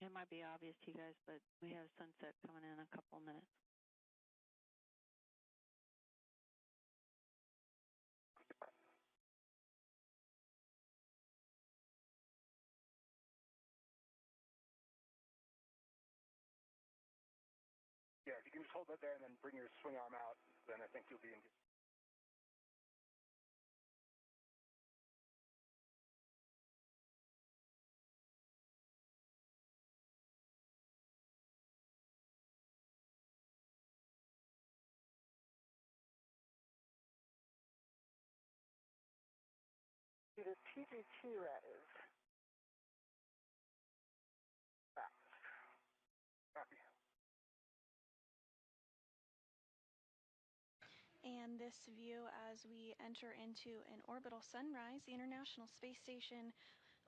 It might be obvious to you guys, but we have sunset coming in a couple minutes. Yeah, if you can just hold that there and then bring your swing arm out, then I think you'll be in good. The TG2 is fast. Copy. And this view as we enter into an orbital sunrise. The International Space Station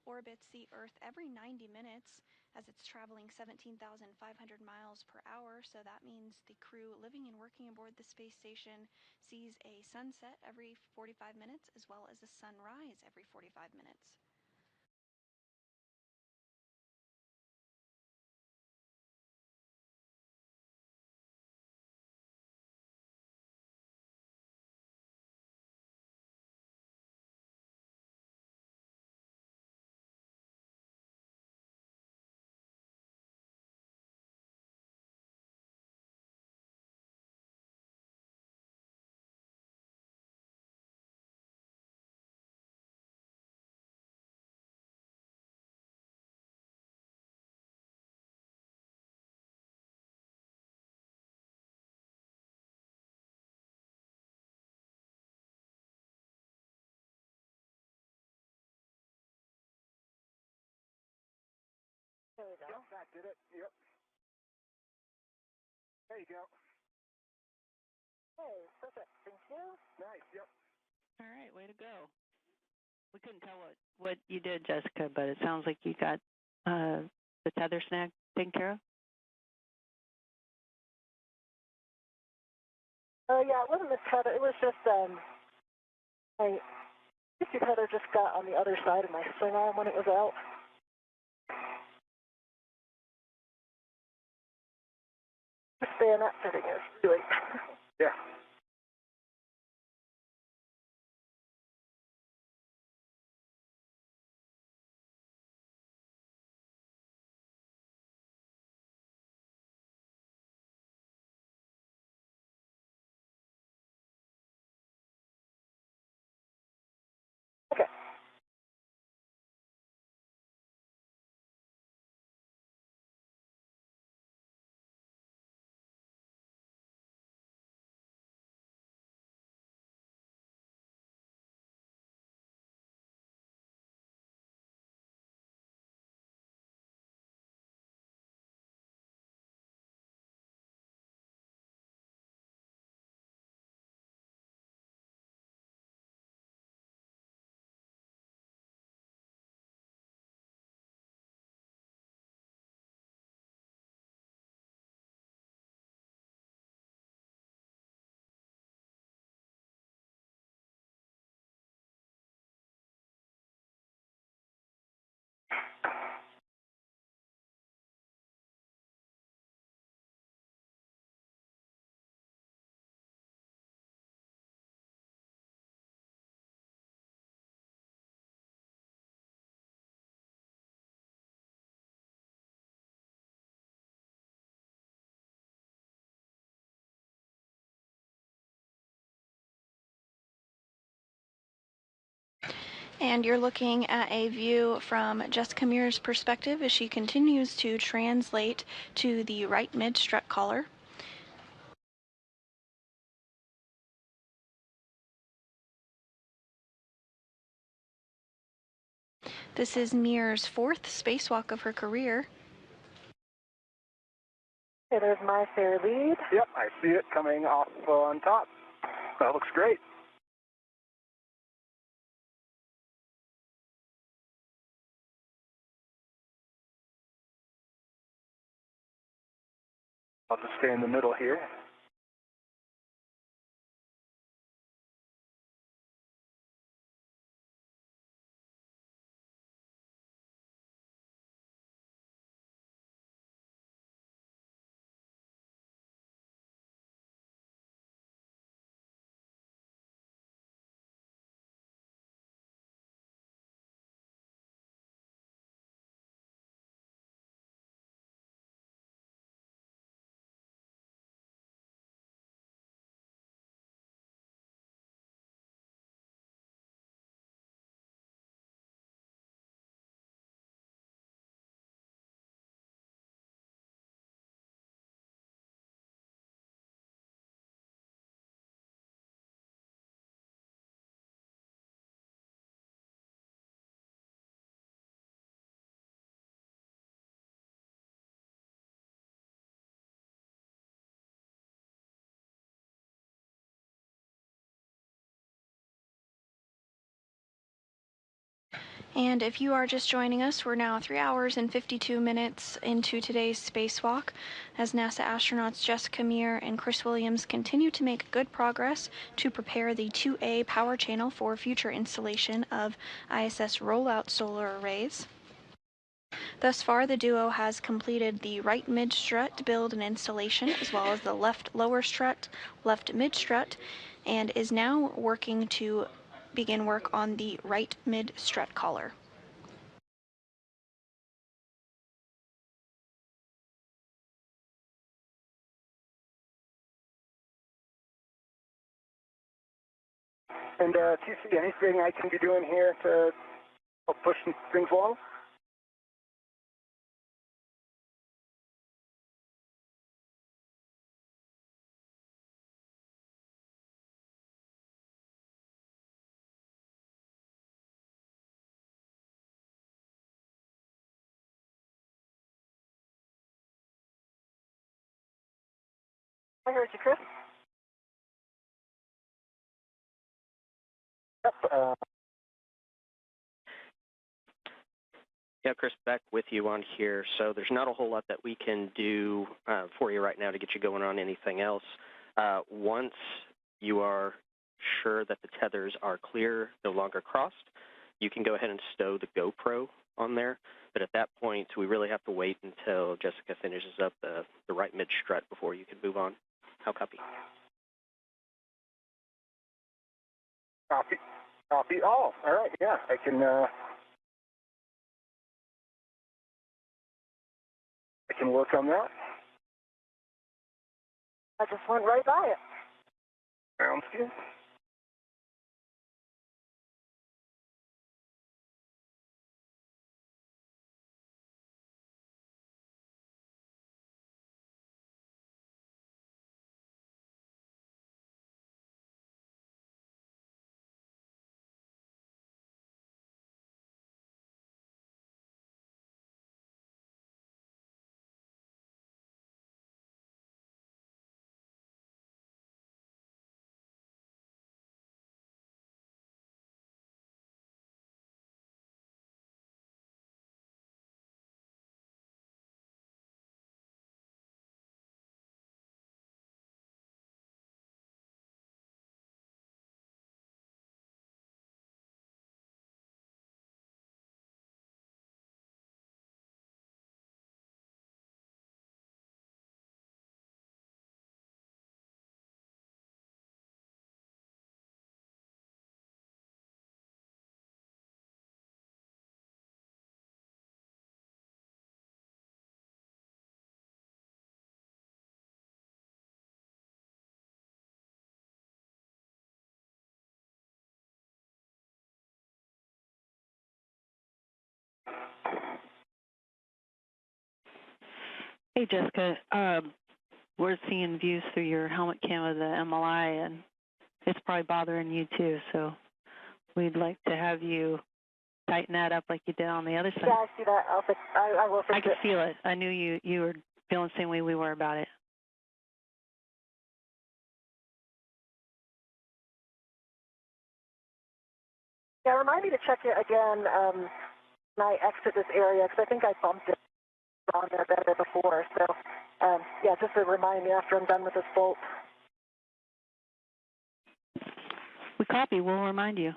orbits the Earth every 90 minutes as it's traveling 17,500 miles per hour. So that means the crew living and working aboard the space station sees a sunset every 45 minutes as well as a sunrise every 45 minutes. There we go. Yep, that did it. Yep. There you go. Hey, perfect. Thank you. Nice. Yep. All right, way to go. We couldn't tell what you did, Jessica, but it sounds like you got the tether snag taken care of. Oh yeah, it wasn't the tether. It was just my safety tether just got on the other side of my swing arm when it was out. This bayonet fitting is really. Yeah. Okay. And you're looking at a view from Jessica Meir's perspective as she continues to translate to the right mid strut collar. This is Meir's fourth spacewalk of her career. Okay, there's my fair lead. Yep, I see it coming off on top. That looks great. I'll just stay in the middle here. And if you are just joining us, we're now 3 hours and 52 minutes into today's spacewalk as NASA astronauts Jessica Meir and Chris Williams continue to make good progress to prepare the 2A power channel for future installation of ISS rollout solar arrays. Thus far, the duo has completed the right mid-strut build and installation, as well as the left lower strut, left mid-strut, and is now working to begin work on the right mid-strut collar. And TC, anything I can be doing here to help push things along? I heard you, Chris. Yep. Yeah, Chris, back with you on here. So there's not a whole lot that we can do for you right now to get you going on anything else. Once you are sure that the tethers are clear, no longer crossed, you can go ahead and stow the GoPro on there. But at that point, we really have to wait until Jessica finishes up the right mid-strut before you can move on. How copy? Copy. Copy. Oh, all right. Yeah, I can work on that. I just went right by it. Sounds good. Hey, Jessica. We're seeing views through your helmet cam of the MLI, and it's probably bothering you too. So we'd like to have you tighten that up like you did on the other side. Yeah, I see that. I will fix it. I could feel it. I knew you were feeling the same way we were about it. Yeah, remind me to check it again when I exit this area, because I think I bumped it on there better before. So, yeah, just to remind me after I'm done with this bolt. We copy. We'll remind you.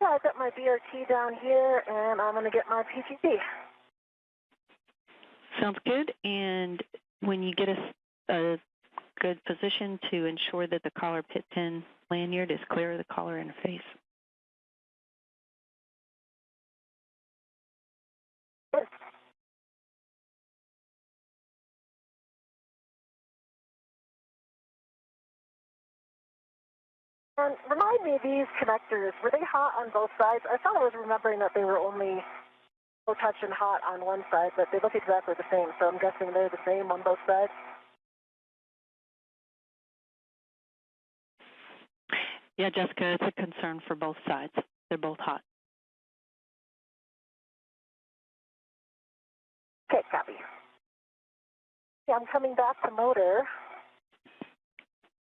Yeah, I've got my BRT down here, and I'm going to get my PGD. Sounds good. And when you get a good position to ensure that the collar pit pin lanyard is clear of the collar interface. Yes. And remind me, these connectors, were they hot on both sides? I thought I was remembering that they were only low touch and hot on one side, but they look exactly the same, so I'm guessing they're the same on both sides. Yeah, Jessica, it's a concern for both sides. They're both hot. Yeah, I'm coming back to motor.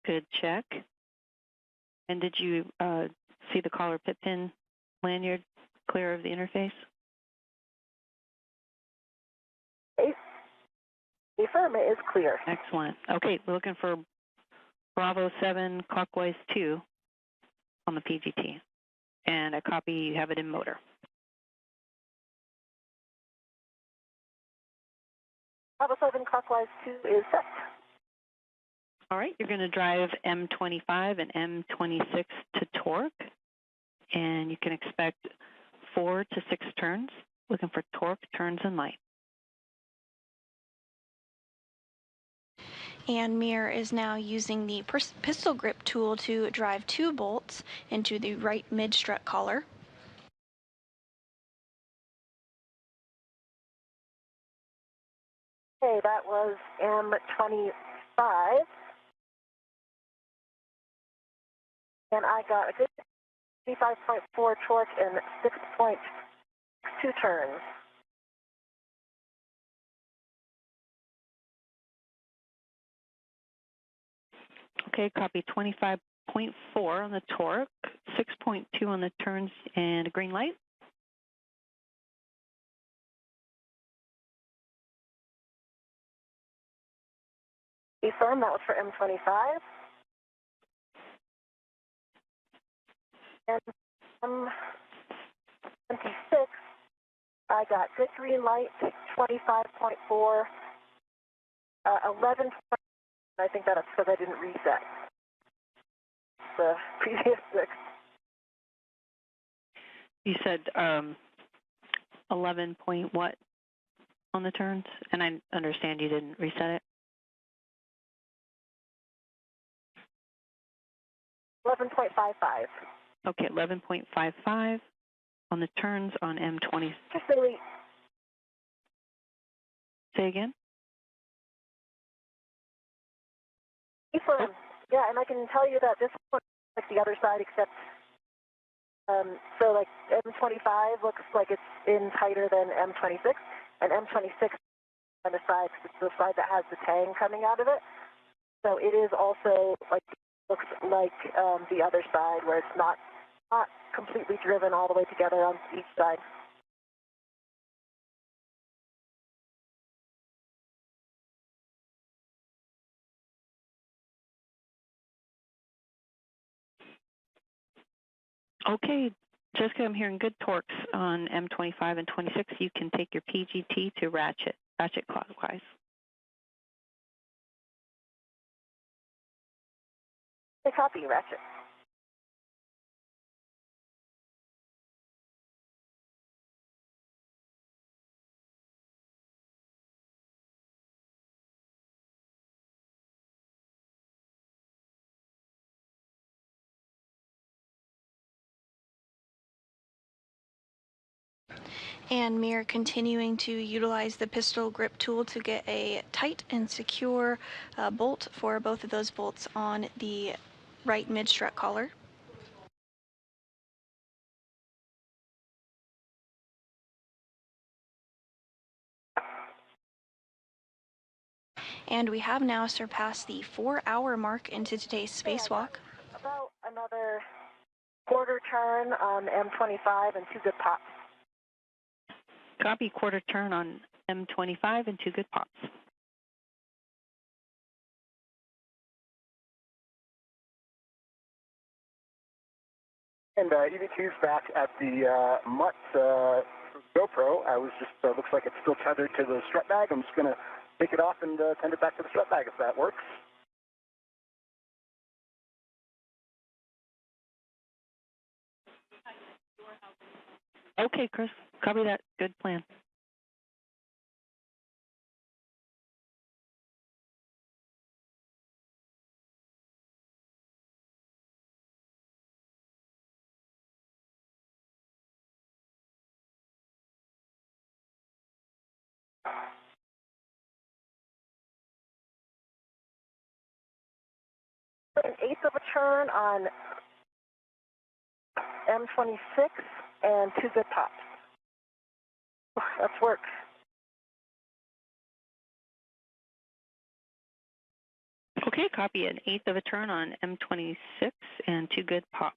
Good check. And did you see the collar pit pin lanyard clear of the interface? Affirm, it is clear. Excellent. Okay, we're looking for Bravo 7 clockwise 2 on the PGT. And a copy, you have it in motor. Bravo 7 clockwise 2 is set. All right, you're going to drive M25 and M26 to torque. And you can expect 4 to 6 turns. Looking for torque, turns, and light. And Meir is now using the pistol grip tool to drive 2 bolts into the right mid-strut collar. Okay, that was M25. And I got a good 55.4 torque and 6.2 turns. Okay, copy 25.4 on the torque, 6.2 on the turns, and a green light. Affirm, that was for M25. And M26, I got good green light, 25.4, 11. I think that's because I didn't reset the previous 6. You said 11 point what on the turns? And I understand you didn't reset it. 11.55. Okay, 11.55 on the turns on M20. Just really. Say again? Affirm. Yeah, and I can tell you that this one is like the other side, except so like M25 looks like it's in tighter than M26, and M26 on the side, it's the side that has the tang coming out of it. So it is also like looks like the other side where it's not completely driven all the way together on each side. Okay, Jessica, I'm hearing good torques on M25 and 26. You can take your PGT to ratchet clockwise. Hey, copy, ratchet. And Meir continuing to utilize the pistol grip tool to get a tight and secure bolt for both of those bolts on the right mid-strut collar. And we have now surpassed the 4-hour mark into today's spacewalk. About another quarter turn on M25 and 2 good pops. Copy, quarter turn on M25 and 2 good pops. And EV2's back at the MUT GoPro. I was just, looks like it's still tethered to the strut bag. I'm just going to take it off and send it back to the strut bag if that works. Okay, Chris, copy that. Good plan. An eighth of a turn on M26 and 2 good pops. That's work. Okay, copy an eighth of a turn on M26 and 2 good pops.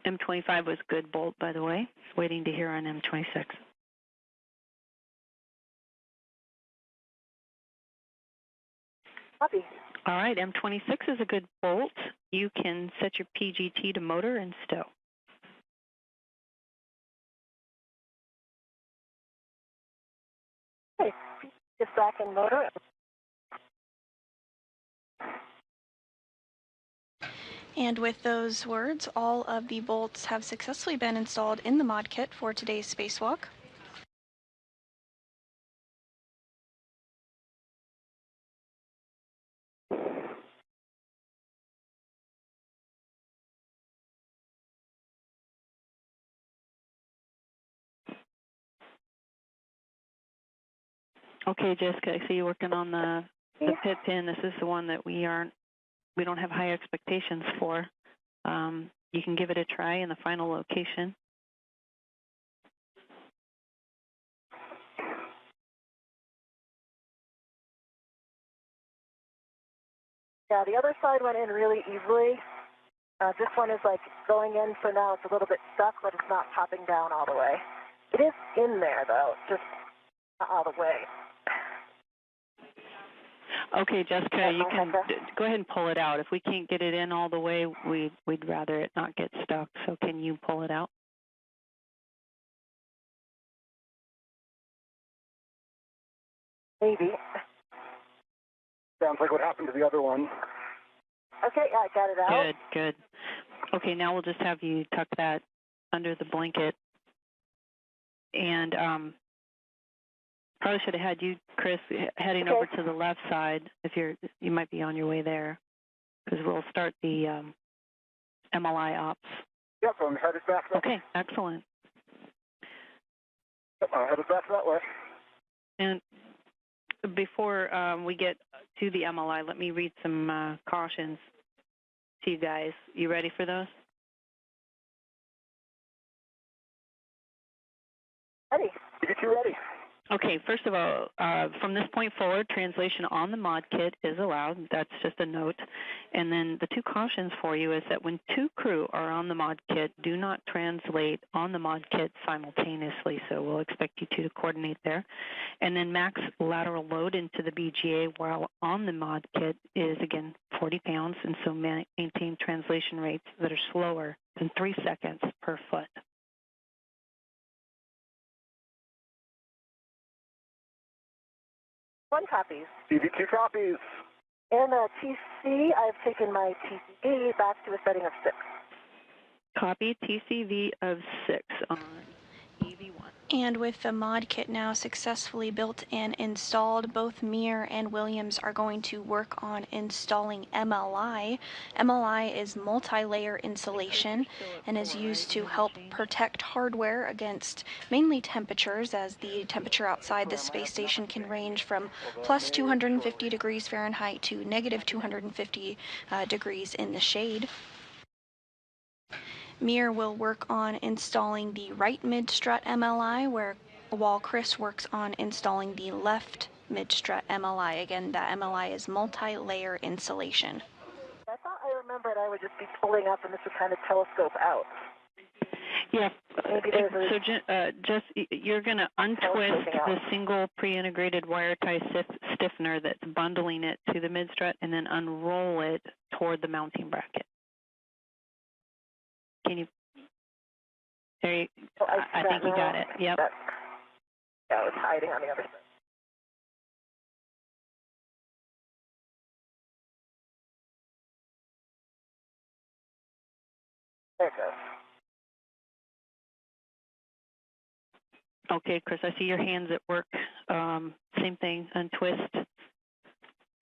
M25 was good bolt, by the way. Waiting to hear on M26. Copy. All right, M26 is a good bolt. You can set your PGT to motor and stow. Okay, just back in motor. And with those words, all of the bolts have successfully been installed in the mod kit for today's spacewalk. Okay, Jessica, I see you working on the pit pin. This is the one that we don't have high expectations for. You can give it a try in the final location. Yeah, the other side went in really easily. This one is like going in for now. It's a little bit stuck, but it's not popping down all the way. It is in there though, just not all the way. Okay, Jessica, you can go ahead and pull it out. If we can't get it in all the way, we'd rather it not get stuck. So can you pull it out? Maybe. Sounds like what happened to the other one. Okay, yeah, I got it out. Good, good. Okay, now we'll just have you tuck that under the blanket. And probably should have had you, Chris, heading over to the left side. If you might be on your way there, because we'll start the MLI ops. Yep, I'm headed back. Okay, excellent. Yep, I'm headed back that way. And before we get to the MLI, let me read some cautions to you guys. You ready for those? Ready. Get you ready. Okay, first of all, from this point forward, translation on the mod kit is allowed. That's just a note. And then the two cautions for you is that when two crew are on the mod kit, do not translate on the mod kit simultaneously. So we'll expect you two to coordinate there. And then max lateral load into the BGA while on the mod kit is, again, 40 pounds. And so maintain translation rates that are slower than 3 seconds per foot. One copies. CV2 copies. And TC, I've taken my TCV back to a setting of 6. Copy TCV of 6 on EV1. And with the mod kit now successfully built and installed, both Meir and Williams are going to work on installing MLI. MLI is multi-layer insulation and is used to help protect hardware against mainly temperatures, as the temperature outside the space station can range from plus 250 degrees Fahrenheit to negative 250 degrees in the shade. Meir will work on installing the right mid-strut MLI, while Chris works on installing the left mid-strut MLI. Again, that MLI is multi-layer insulation. I thought I remembered I would just be pulling up and this would kind of telescope out. Yeah, Maybe so you're going to untwist the single pre-integrated wire tie stiffener that's bundling it to the mid-strut and then unroll it toward the mounting bracket. Can you? There you. I think you got it. Yep. Yeah, I was hiding on the other side. There it goes. Okay, Chris, I see your hands at work. Same thing, untwist,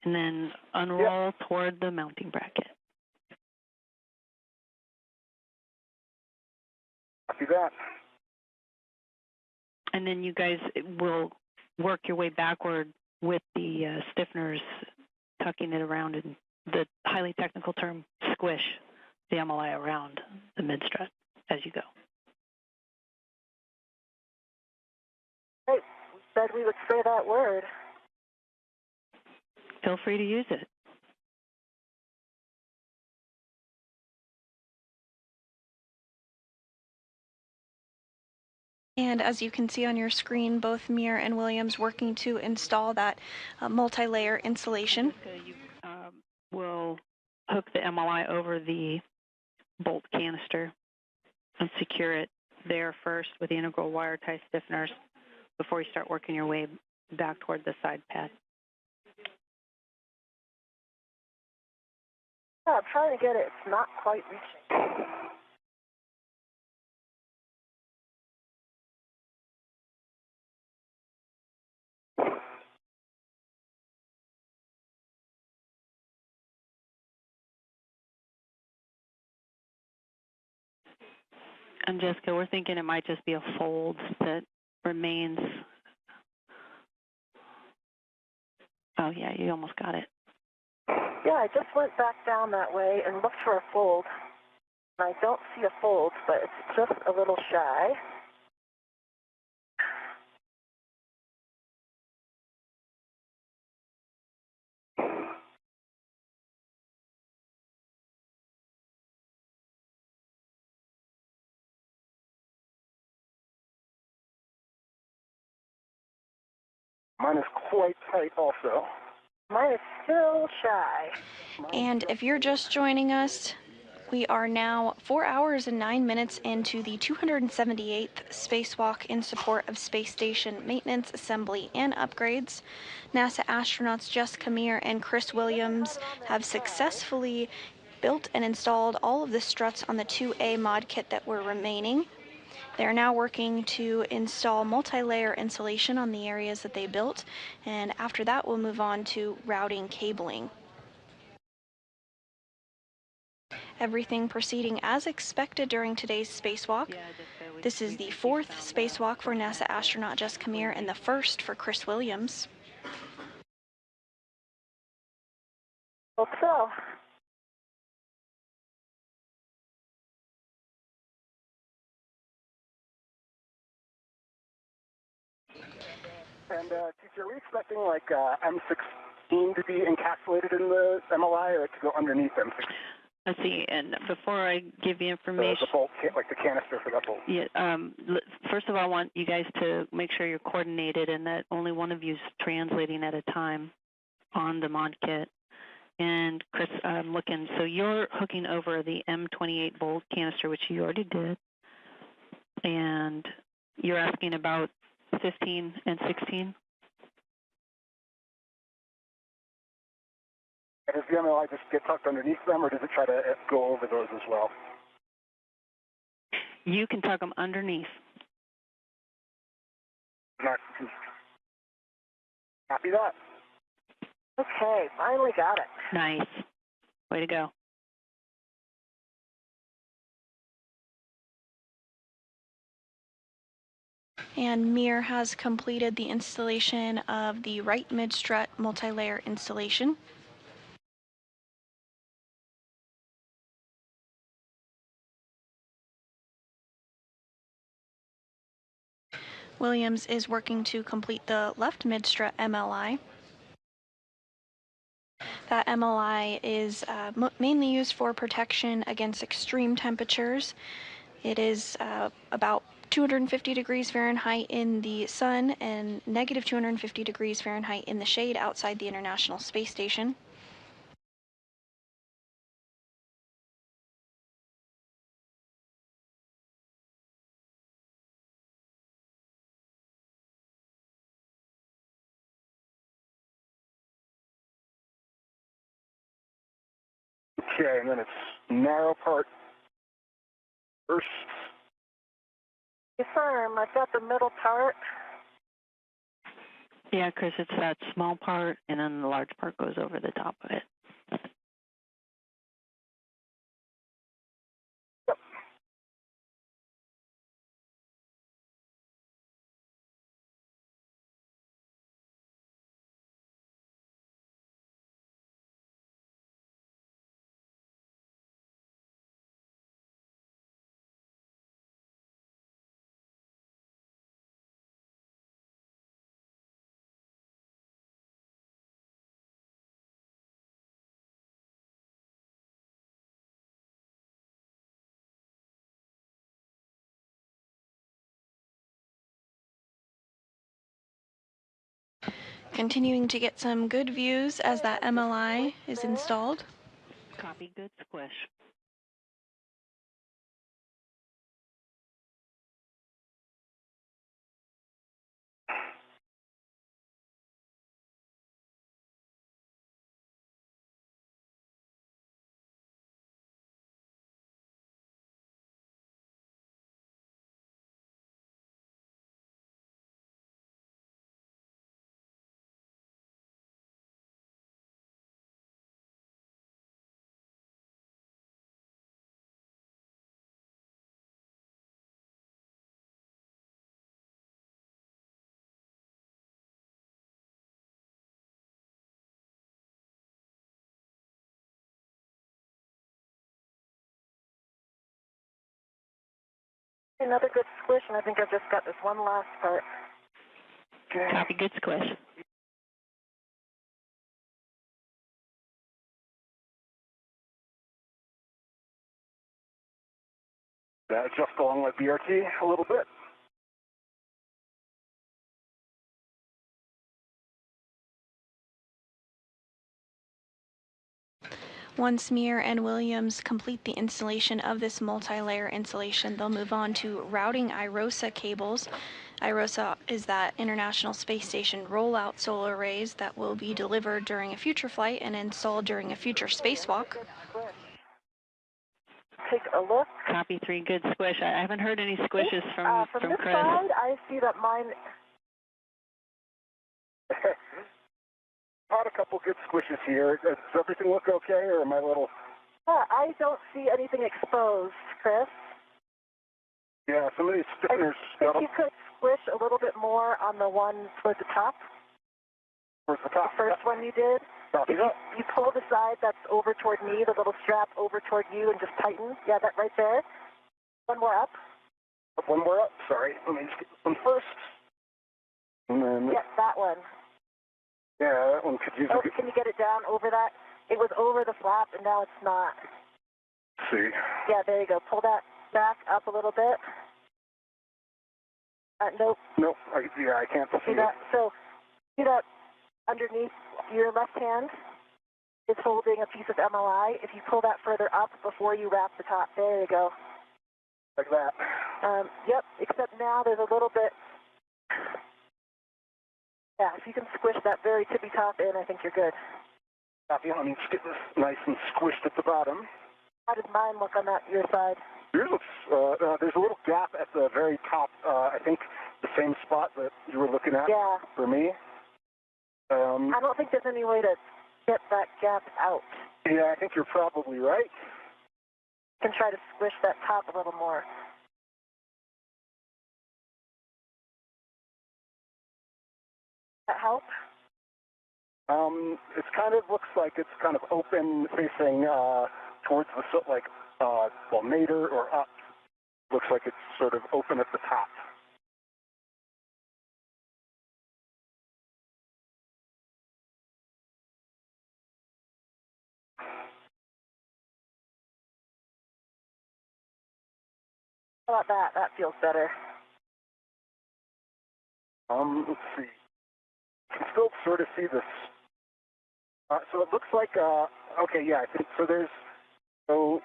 and then unroll toward the mounting bracket. Copy that. And then you guys will work your way backward with the stiffeners, tucking it around, and the highly technical term, squish the MLI around the mid-strut as you go. Hey, we said we would say that word. Feel free to use it. And as you can see on your screen, both Meir and Williams working to install that multi-layer insulation. You will hook the MLI over the bolt canister and secure it there first with the integral wire tie stiffeners before you start working your way back toward the side pad. Yeah, I'm trying to get it. It's not quite reaching. And Jessica, we're thinking it might just be a fold that remains. Oh yeah, you almost got it. Yeah, I just went back down that way and looked for a fold. I don't see a fold, but it's just a little shy. Mine is quite tight also. Mine is still shy. And if you're just joining us, we are now 4 hours and 9 minutes into the 278th spacewalk in support of space station maintenance, assembly, and upgrades. NASA astronauts Jessica Meir and Chris Williams have successfully built and installed all of the struts on the 2A mod kit that were remaining. They're now working to install multi-layer insulation on the areas that they built, and after that we'll move on to routing cabling. Everything proceeding as expected during today's spacewalk. This is the 4th spacewalk for NASA astronaut Jessica Meir and the 1st for Chris Williams. Hope so. And teacher, are we expecting like M16 to be encapsulated in the MLI or to go underneath M16? Let's see, and before I give you information, The bolt, like the canister for that bolt. yeah, first of all, I want you guys to make sure you're coordinated and that only one of you is translating at a time on the mod kit. And Chris, I'm looking, so you're hooking over the M28 bolt canister, which you already did, and you're asking about 15 and 16? Does the MLI just get tucked underneath them, or does it try to go over those as well? You can tuck them underneath. Not copy that. Okay, finally got it. Nice. Way to go. And Meir has completed the installation of the right mid-strut multi-layer installation. Williams is working to complete the left mid-strut MLI. That MLI is mainly used for protection against extreme temperatures. It is about 250 degrees Fahrenheit in the sun and negative 250 degrees Fahrenheit in the shade outside the International Space Station. Okay, and then it's narrow part first. Confirm, I've got the middle part. Yeah, Chris, it's that small part, and then the large part goes over the top of it. Continuing to get some good views as that MLI is installed. Copy, good squish. Another good squish, and I think I've just got this one last part. Okay. Copy, good squish. Just along my BRT a little bit. Once Meir and Williams complete the installation of this multi-layer insulation, they'll move on to routing IROSA cables. IROSA is that International Space Station rollout solar arrays that will be delivered during a future flight and installed during a future spacewalk. Take a look. Copy, 3, good squish. I haven't heard any squishes from this Chris. side, I see that mine. Caught a couple good squishes here. Does everything look okay, or am I a little... I don't see anything exposed, Chris. Yeah, some of these stiffeners... If you could squish a little bit more on the one towards the top. Where's the top? The first one you did. Copy If that. you pull the side that's over toward me, the little strap over toward you, and just tighten. Yeah, that right there. One more up. One more up. Sorry. Let me just get this one first. And then... Yeah, that one. Yeah, that one could use a good... Can you get it down over that? It was over the flap, and now it's not. Let's see. Yeah, there you go. Pull that back up a little bit. Nope. Nope. I can't see See that? So, see that underneath your left hand is holding a piece of MLI. If you pull that further up before you wrap the top, there you go. Like that. Yep, except now there's a little bit... Yeah, if you can squish that very tippy top in, I think you're good. Copy. Let me just get this nice and squished at the bottom. How does mine look on your side? Yours looks, there's a little gap at the very top, I think the same spot that you were looking at Yeah. for me. I don't think there's any way to get that gap out. Yeah, I think you're probably right. You can try to squish that top a little more. That help? It kind of looks like it's kind of open facing towards the, well, nadir or up. Looks like it's sort of open at the top. How about that? That feels better. Let's see. You can still sort of see this. So it looks like, okay, yeah, I think, so there's, to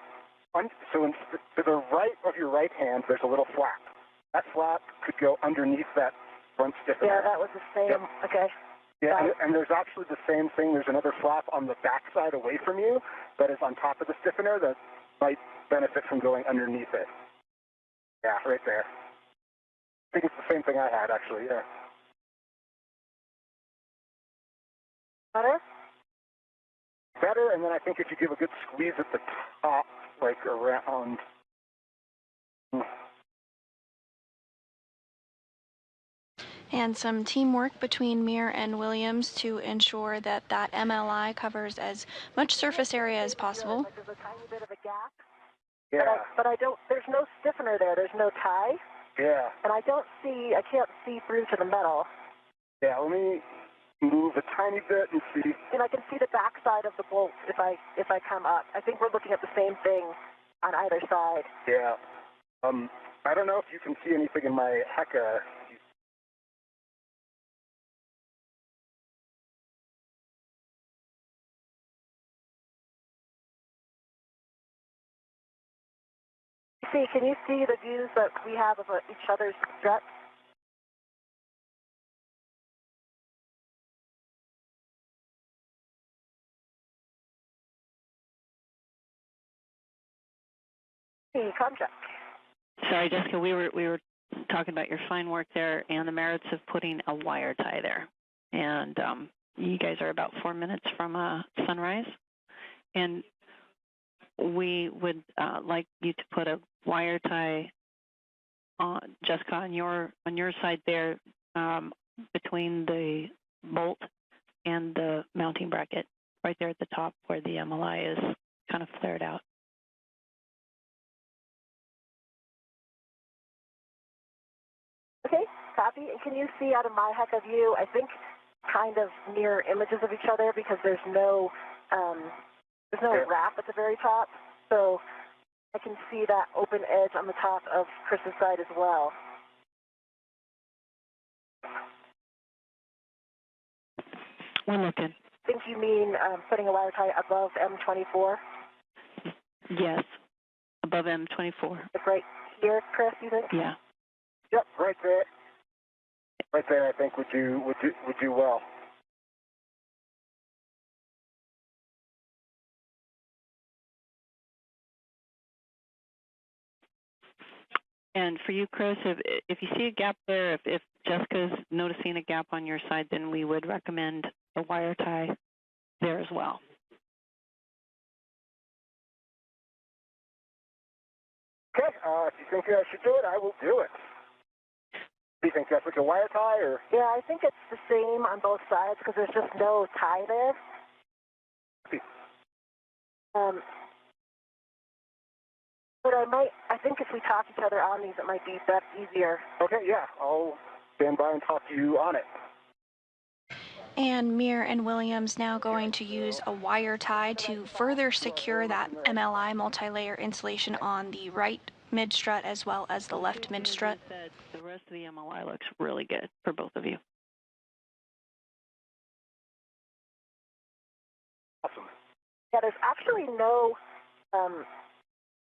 the right of your right hand, there's a little flap. That flap could go underneath that front stiffener. Yeah, that was the same. Yep. Okay. Yeah, and there's actually the same thing. There's another flap on the back side away from you that is on top of the stiffener that might benefit from going underneath it. Yeah, right there. I think it's the same thing I had, actually, yeah. Better? Better, and then I think if you give a good squeeze at the top, like around... And some teamwork between Meir and Williams to ensure that that MLI covers as much surface area as possible. There's a tiny bit of a gap. Yeah. But I don't, there's no stiffener there. There's no tie. Yeah. And I can't see through to the metal. Yeah, let me move a tiny bit and see. And I can see the back side of the bolt if I come up. I think we're looking at the same thing on either side. Yeah. I don't know if you can see anything in my HECA. see? Can you see the views that we have of each other's struts? Hey, contract. Sorry, Jessica, we were talking about your fine work there and the merits of putting a wire tie there. And you guys are about 4 minutes from sunrise, and we would like you to put a wire tie on, Jessica, on your side there, between the bolt and the mounting bracket, right there at the top where the MLI is kind of flared out. Okay, copy. And can you see out of my heck of view, I think, kind of mirror images of each other because there's no wrap at the very top. So I can see that open edge on the top of Chris's side as well. We're looking. I think you mean putting a wire tie above M24? Yes, above M24. Like right here, Chris, you think? Yeah. Yep, right there. Right there, I think would do well. And for you, Chris, if you see a gap there, if Jessica's noticing a gap on your side, then we would recommend a wire tie there as well. Okay, if you think I should do it, I will do it. Do you think that's like a wire tie or? Yeah, I think it's the same on both sides because there's just no tie there. But I think if we talk each other on these, it might be that easier. Okay, yeah, I'll stand by and talk to you on it. And Meir and Williams now going to use a wire tie to further secure that MLI multi-layer insulation on the right mid-strut as well as the left mid-strut. The rest of the MLI looks really good for both of you. Awesome. Yeah, there's actually no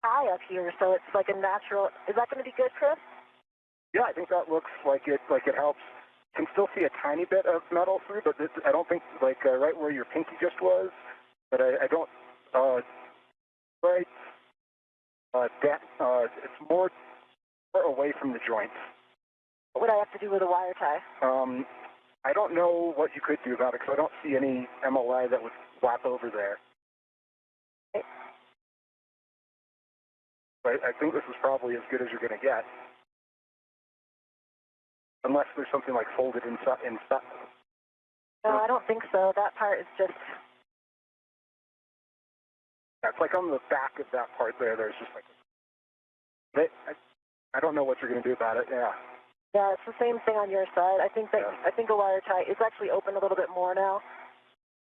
tie up here, so it's like a natural. Is that going to be good, Chris? Yeah, I think that looks like it helps. You can still see a tiny bit of metal through, but I don't think right where your pinky just was. But I don't right. It's more away from the joints. What would I have to do with a wire tie? I don't know what you could do about it because I don't see any MLI that would flap over there. Okay. But I think this is probably as good as you're going to get. Unless there's something like folded inside. No, I don't think so. That part is just... That's like on the back of that part there. There's just like... I don't know what you're going to do about it, yeah. Yeah, it's the same thing on your side. I think a wire tie is actually open a little bit more now.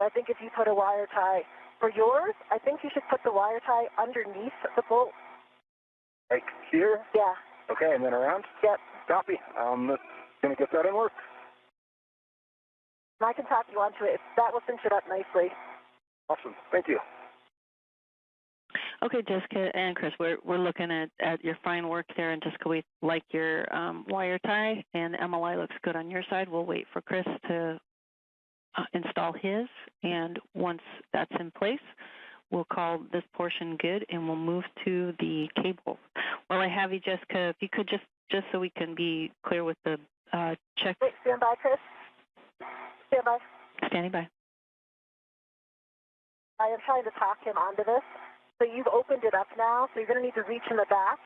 I think if you put a wire tie for yours, I think you should put the wire tie underneath the bolt. Like here? Yeah. Okay, and then around? Yep. Copy. Going to get that in work. I can talk you onto it. That will cinch it up nicely. Awesome. Thank you. Okay, Jessica and Chris, we're looking at your fine work there, and Jessica, we like your wire tie, and MLI looks good on your side. We'll wait for Chris to install his, and once that's in place, we'll call this portion good, and we'll move to the cable. While I have you, Jessica, if you could just so we can be clear with the check. Wait, stand by, Chris. Stand by. Standing by. I am trying to talk him onto this. So you've opened it up now, so you're going to need to reach in the back.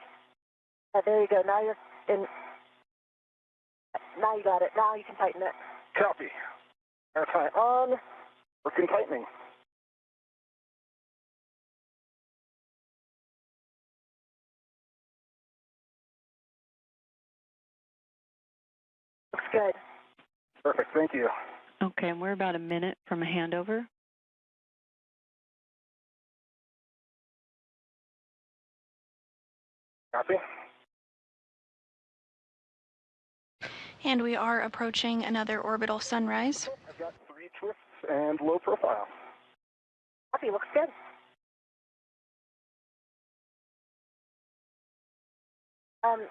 There you go. Now you're in. Now you got it. Now you can tighten it. Copy. Air tie on. Working tightening. Looks good. Perfect. Thank you. Okay, and we're about a minute from a handover. Copy. And we are approaching another orbital sunrise. I've got 3 twists and low profile. Copy. Looks good. And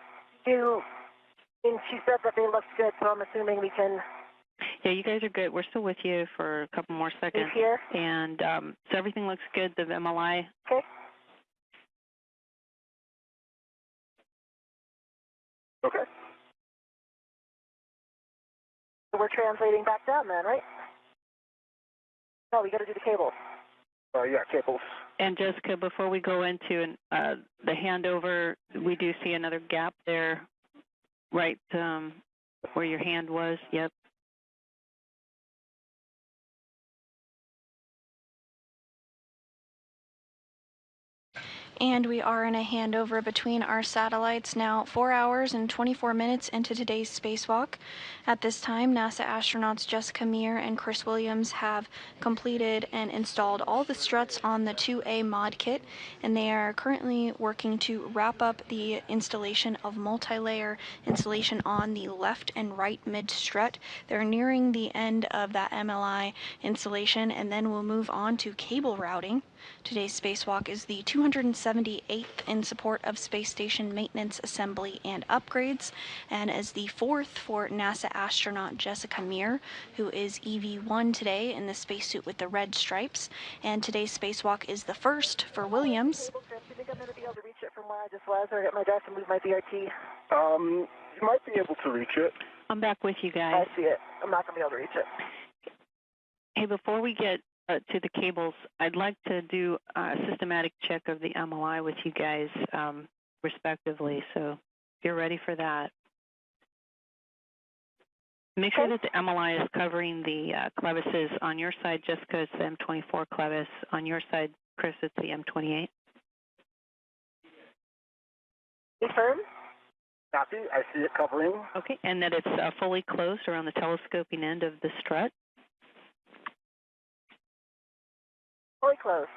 she said that they looked good, so I'm assuming we can Yeah, you guys are good. We're still with you for a couple more seconds. leave here. And so everything looks good, the MLI. Okay. Okay. So we're translating back down then, right? No, we got to do the cables. Yeah, cables. And Jessica, before we go into the handover, we do see another gap there, right where your hand was. Yep. And we are in a handover between our satellites now 4 hours and 24 minutes into today's spacewalk. At this time, NASA astronauts Jessica Meir and Chris Williams have completed and installed all the struts on the 2A mod kit, and they are currently working to wrap up the installation of multi-layer insulation on the left and right mid strut. They're nearing the end of that MLI installation, and then we'll move on to cable routing. Today's spacewalk is the 278th in support of space station maintenance, assembly, and upgrades, and is the 4th for NASA astronaut Jessica Meir, who is EV1 today in the spacesuit with the red stripes. And today's spacewalk is the 1st for Williams. Do you think I'm going to be able to reach it from where I just was, or get my desk and move my BRT? You might be able to reach it. I'm back with you guys. I see it. I'm not going to be able to reach it. Hey, before we get to the cables, I'd like to do a systematic check of the MLI with you guys respectively, so if you're ready for that. Make sure that the MLI is covering the clevises. On your side, Jessica, it's the M24 clevis. On your side, Chris, it's the M28. Confirm? Copy. I see it covering. Okay, and that it's fully closed around the telescoping end of the strut. Fully closed.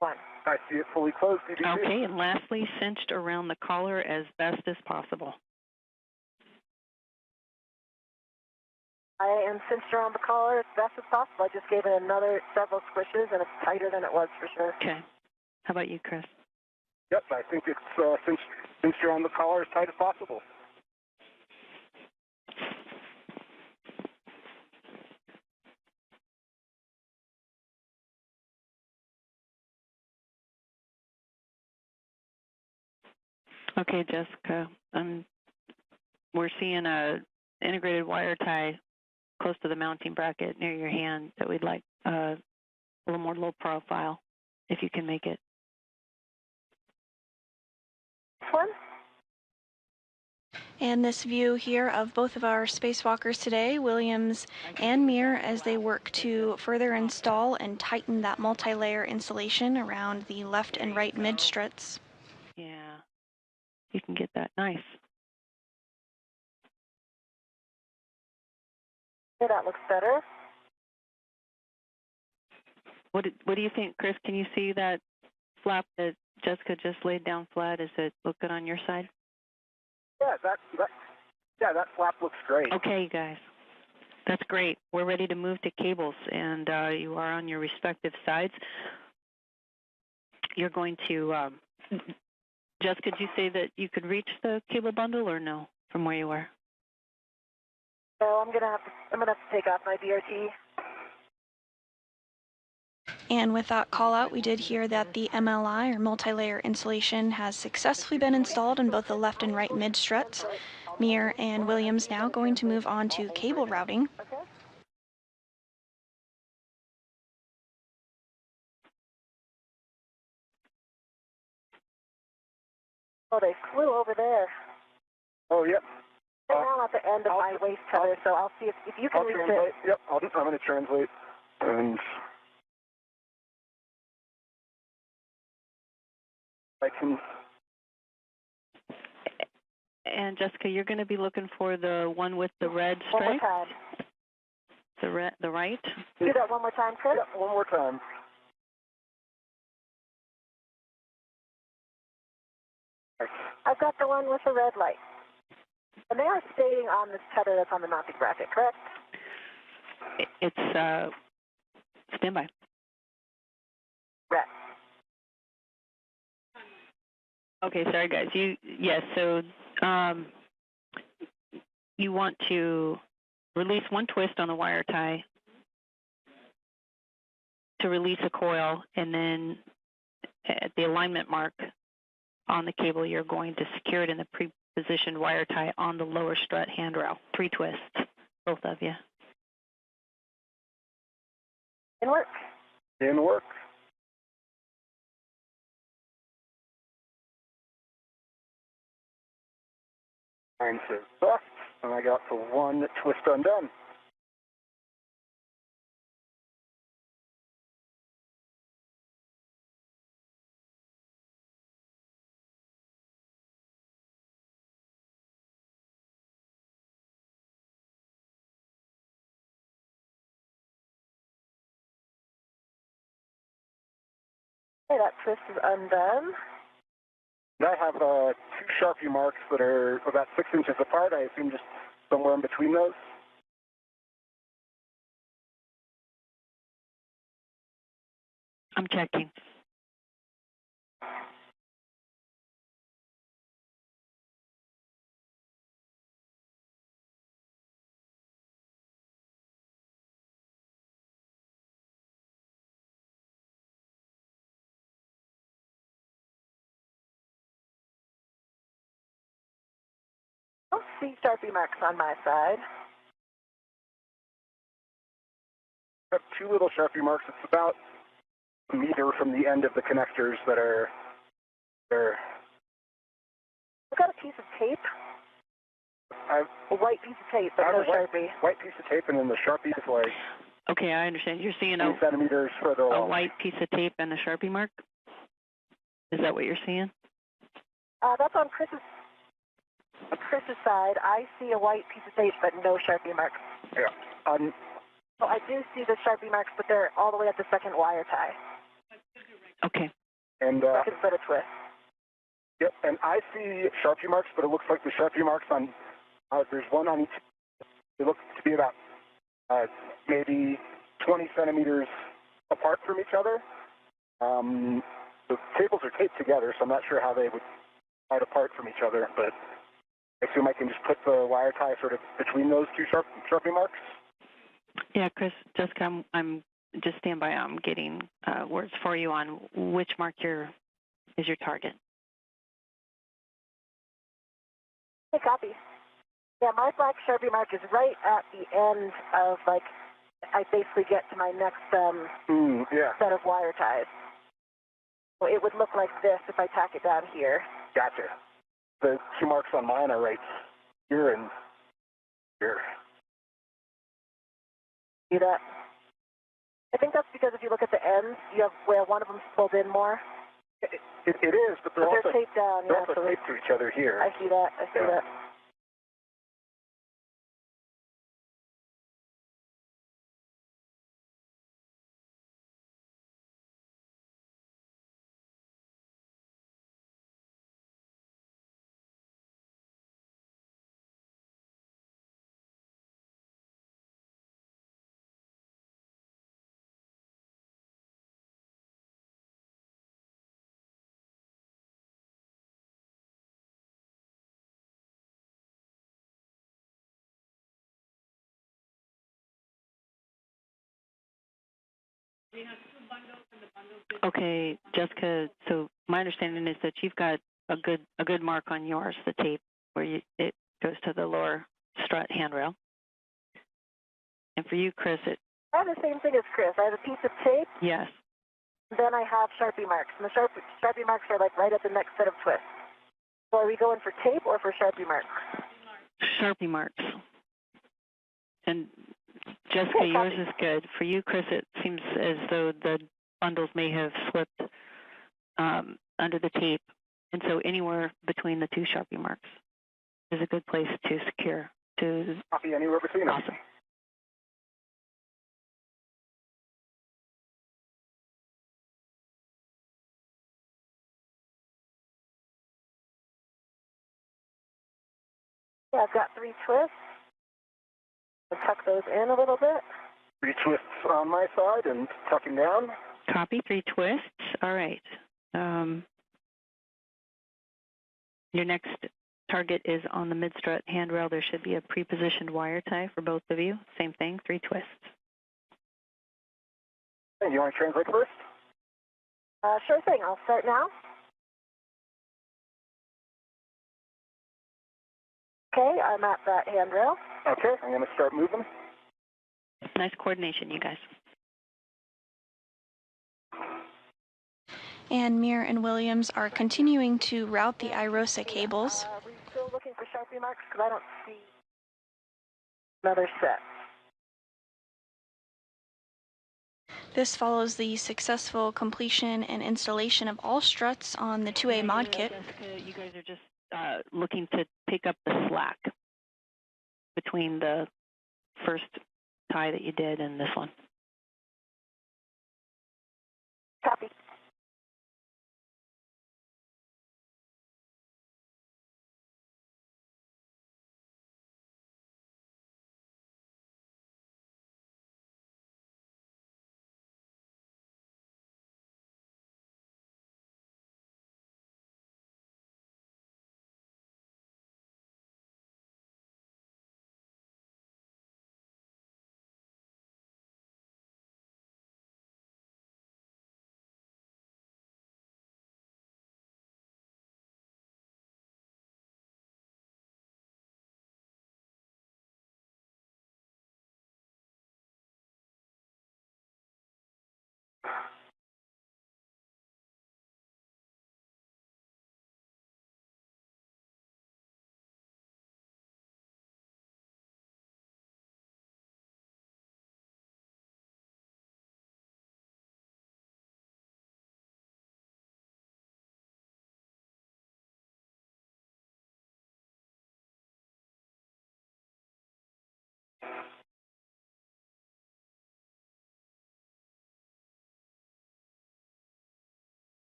1. I see it fully closed. DDC. Okay, and lastly, cinched around the collar as best as possible. I am cinched around the collar as best as possible. I just gave it another several squishes, and it's tighter than it was for sure. Okay. How about you, Chris? Yep, I think it's cinched around the collar as tight as possible. Okay, Jessica. We're seeing a integrated wire tie close to the mounting bracket near your hand that we'd like a little more low profile, if you can make it. This one? And this view here of both of our spacewalkers today, Williams and Meir, as they work to further install and tighten that multi-layer insulation around the left and right mid struts. Yeah, you can get that. Nice. Yeah, that looks better. What do you think, Chris? Can you see that flap that Jessica just laid down flat? Does it look good on your side? Yeah, that flap looks great. Okay, guys. That's great. We're ready to move to cables, and you are on your respective sides. You're going to, Jessica, did you say that you could reach the cable bundle or no from where you were? So I'm gonna have to take off my BRT. And with that call out, we did hear that the MLI, or multi-layer insulation, has successfully been installed in both the left and right mid struts. Meir and Williams now going to move on to cable routing. Okay. Oh, they flew over there. Oh, yep. Right now I'm at the end of my waist tether, so I'll see if you can reach translate. it. Yep, I'm going to translate. And I can. And Jessica, you're going to be looking for the one with the red One more stripe? time. The right? Do that one more time, Chris. Yep, one more time. I've got the one with the red light. And they are staying on this tether that's on the mounting bracket, correct? It's standby. Red. Okay, sorry guys. Yes, so You want to release one twist on the wire tie to release a coil, and then at the alignment mark on the cable, you're going to secure it in the pre-positioned wire tie on the lower strut handrail. 3 twists, both of you. In work. In work. Mine says left, and I got the one twist undone. Okay, that twist is undone. And I have 2 Sharpie marks that are about 6 inches apart. I assume just somewhere in between those. I'm checking. I don't see Sharpie marks on my side. I have 2 little Sharpie marks. It's about a meter from the end of the connectors that are there. I've got a piece of tape. A white piece of tape, but no Sharpie. White piece of tape, and then the Sharpie is like Okay, I understand. You're seeing 2 centimeters further a along. white piece of tape and a Sharpie mark? Is that what you're seeing? That's on Chris's side. I see a white piece of tape, but no Sharpie marks. Yeah. So I do see the Sharpie marks, but they're all the way at the second wire tie. Okay. And Second set of twist. yep. And I see Sharpie marks, but it looks like the Sharpie marks on there's one on each. They look to be about maybe 20 centimeters apart from each other. The cables are taped together, so I'm not sure how they would slide apart from each other, but I assume I can just put the wire tie sort of between those 2 Sharpie marks. Yeah, Chris, Jessica, I'm just stand by. I'm getting words for you on which mark is your target. Okay, copy. Yeah, my black Sharpie mark is right at the end of, like, I basically get to my next set of wire ties. So it would look like this if I tack it down here. Gotcha. The 2 marks on mine are right here and here. See that? I think that's because if you look at the ends, you have where one of them's pulled in more. It is, but they're also taped down. they're Yeah, also taped to each other here. I see that. I see that. Okay, Jessica, so my understanding is that you've got a good mark on yours, the tape, where it goes to the lower strut handrail. And for you, Chris, I have the same thing as Chris. I have a piece of tape. Yes. Then I have Sharpie marks. And the Sharpie marks are like right at the next set of twists. So are we going for tape or for Sharpie marks? Sharpie marks. And Jessica, yours is good. For you, Chris, it seems as though the bundles may have slipped under the tape. And so anywhere between the 2 Sharpie marks is a good place to secure. Copy anywhere between them. Awesome. Yeah, I've got 3 twists. I'll tuck those in a little bit. 3 twists on my side and tucking down. Copy, 3 twists. All right. Your next target is on the mid-strut handrail. There should be a pre-positioned wire tie for both of you. Same thing, 3 twists. And you want to translate first? Sure thing. I'll start now. Okay, I'm at that handrail. Okay, I'm going to start moving. Nice coordination, you guys. And Meir and Williams are continuing to route the IROSA cables. Are we still looking for Sharpie marks? Because I don't see another set. This follows the successful completion and installation of all struts on the 2A mod kit. Jessica, you guys are just looking to pick up the slack between the first tie that you did and this one. Copy.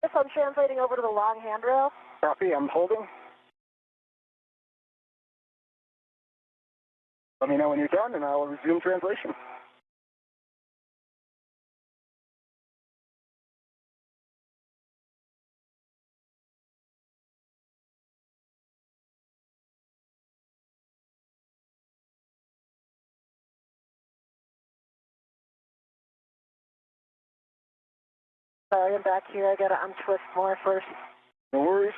Yes, I'm translating over to the long handrail. Copy, I'm holding. Let me know when you're done, and I'll resume translation. Sorry, I'm back here. I got to untwist more first. No worries.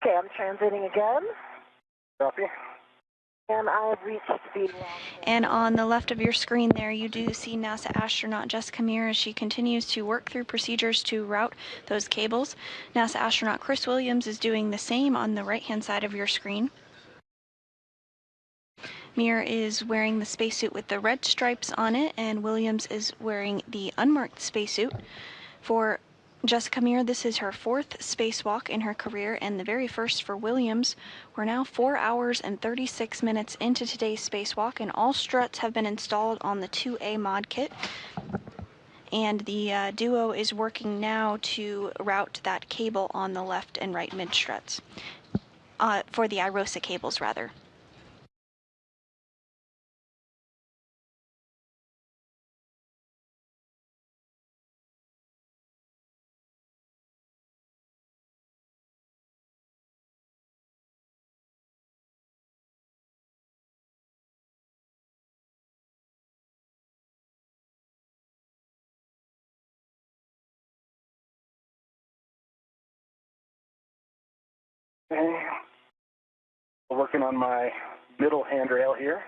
Okay, I'm translating again. Copy. And I've reached the long handrail. And on the left of your screen there, you do see NASA astronaut Jessica Meir as she continues to work through procedures to route those cables. NASA astronaut Chris Williams is doing the same on the right-hand side of your screen. Meir is wearing the spacesuit with the red stripes on it, and Williams is wearing the unmarked spacesuit. For Jessica Meir, this is her 4th spacewalk in her career and the very first for Williams. We're now 4 hours and 36 minutes into today's spacewalk, and all struts have been installed on the 2A mod kit. And the duo is working now to route that cable on the left and right mid struts, for the IROSA cables rather. Okay. Working on my middle handrail here.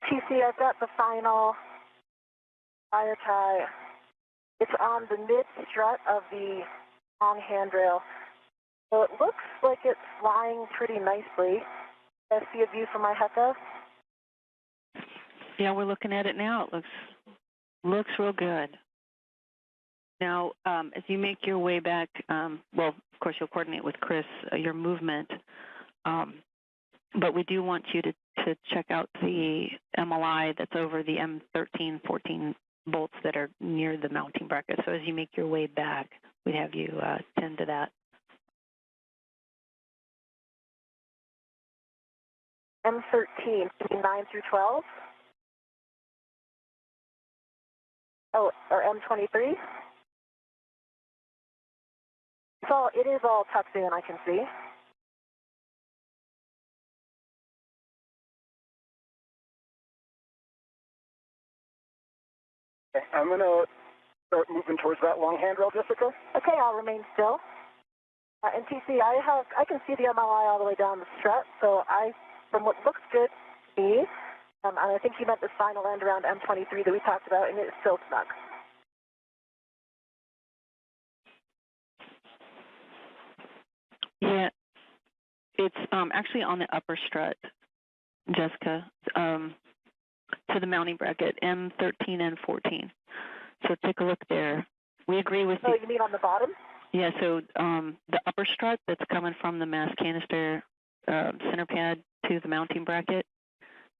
TC, I've got the final wire tie. It's on the mid strut of the long handrail. So it looks like it's flying pretty nicely. I see a view from my HECA. Yeah, we're looking at it now. It looks real good. Now, as you make your way back, well, of course, you'll coordinate with Chris your movement. But we do want you to check out the MLI that's over the M13, 14 bolts that are near the mounting bracket. So as you make your way back, we'd have you tend to that. M13, 9 through 12? Oh, or M23? It is all tucked in, I can see. Okay, I'm going to start moving towards that long handrail, Jessica. Okay, I'll remain still. And TC, I can see the MLI all the way down the strut, so from what looks good to me, and I think you meant the final end around M23 that we talked about, and it is still snug. Yeah, it's actually on the upper strut, Jessica, to the mounting bracket, M13 and 14. So take a look there. We agree with you. Oh, you mean on the bottom? Yeah, so the upper strut that's coming from the mass canister center pad to the mounting bracket,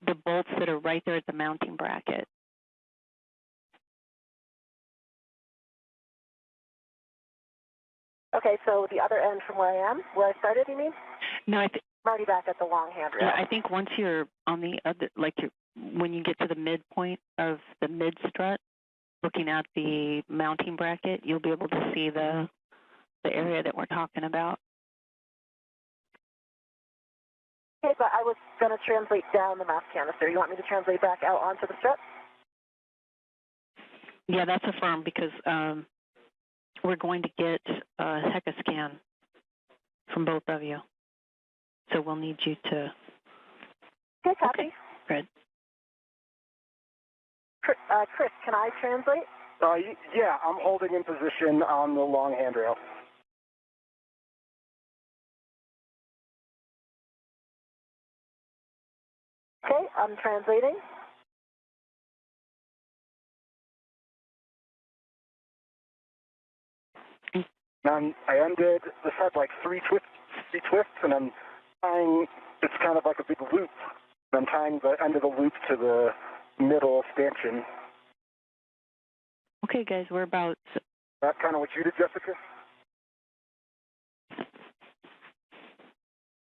the bolts that are right there at the mounting bracket. Okay, so the other end from where I am, where I started, you mean? No, I'm already back at the long handrail. Yeah, I think once you're on the other, when you get to the midpoint of the mid strut, looking at the mounting bracket, you'll be able to see the area that we're talking about. Okay, but I was going to translate down the mass canister. You want me to translate back out onto the strut? Yeah, that's affirmed because we're going to get a HECA scan from both of you. So we'll need you to... Okay, copy. Okay, good. Chris, can I translate? Yeah, I'm holding in position on the long handrail. Okay, I'm translating. I undid this had like three twists, and I'm tying. It's kind of like a big loop. I'm tying the end of the loop to the middle stanchion. Okay, guys, we're about... That's kind of what you did, Jessica?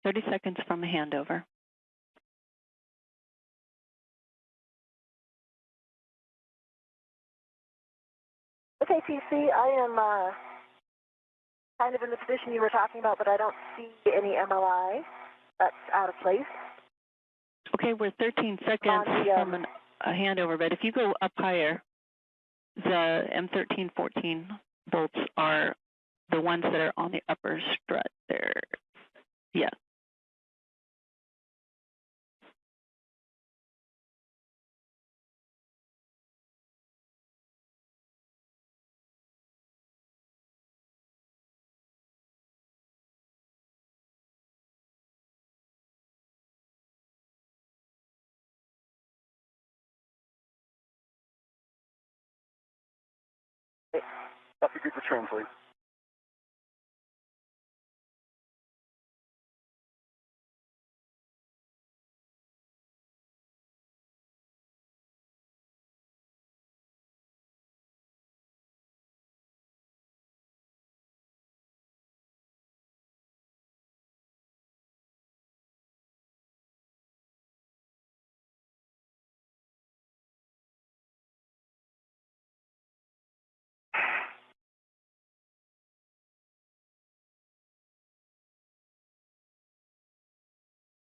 30 seconds from a handover. Okay, TC, I am kind of in the position you were talking about, but I don't see any MLI. That's out of place. Okay, we're 13 seconds from a handover, but if you go up higher, the M13, 14 bolts are the ones that are on the upper strut there. Yeah. That'd be good to translate.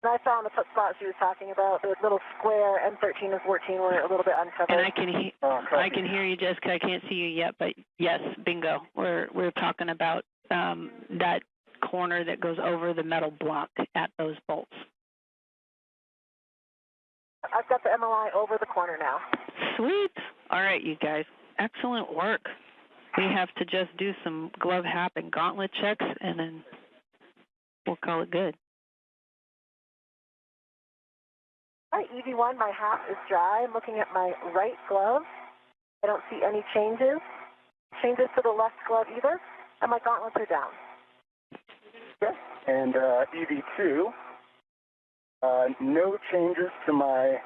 And I saw in the spot she was talking about, the little square M13 and 14 were a little bit uncovered. And I can hear you, Jessica. I can't see you yet, but yes, bingo. We're talking about that corner that goes over the metal block at those bolts. I've got the MLI over the corner now. Sweet. All right, you guys. Excellent work. We have to just do some glove hap and gauntlet checks, and then we'll call it good. All right, EV1, my hat is dry. I'm looking at my right glove. I don't see any changes. Changes to the left glove either, and my gauntlets are down. Okay. And EV2, No changes to my,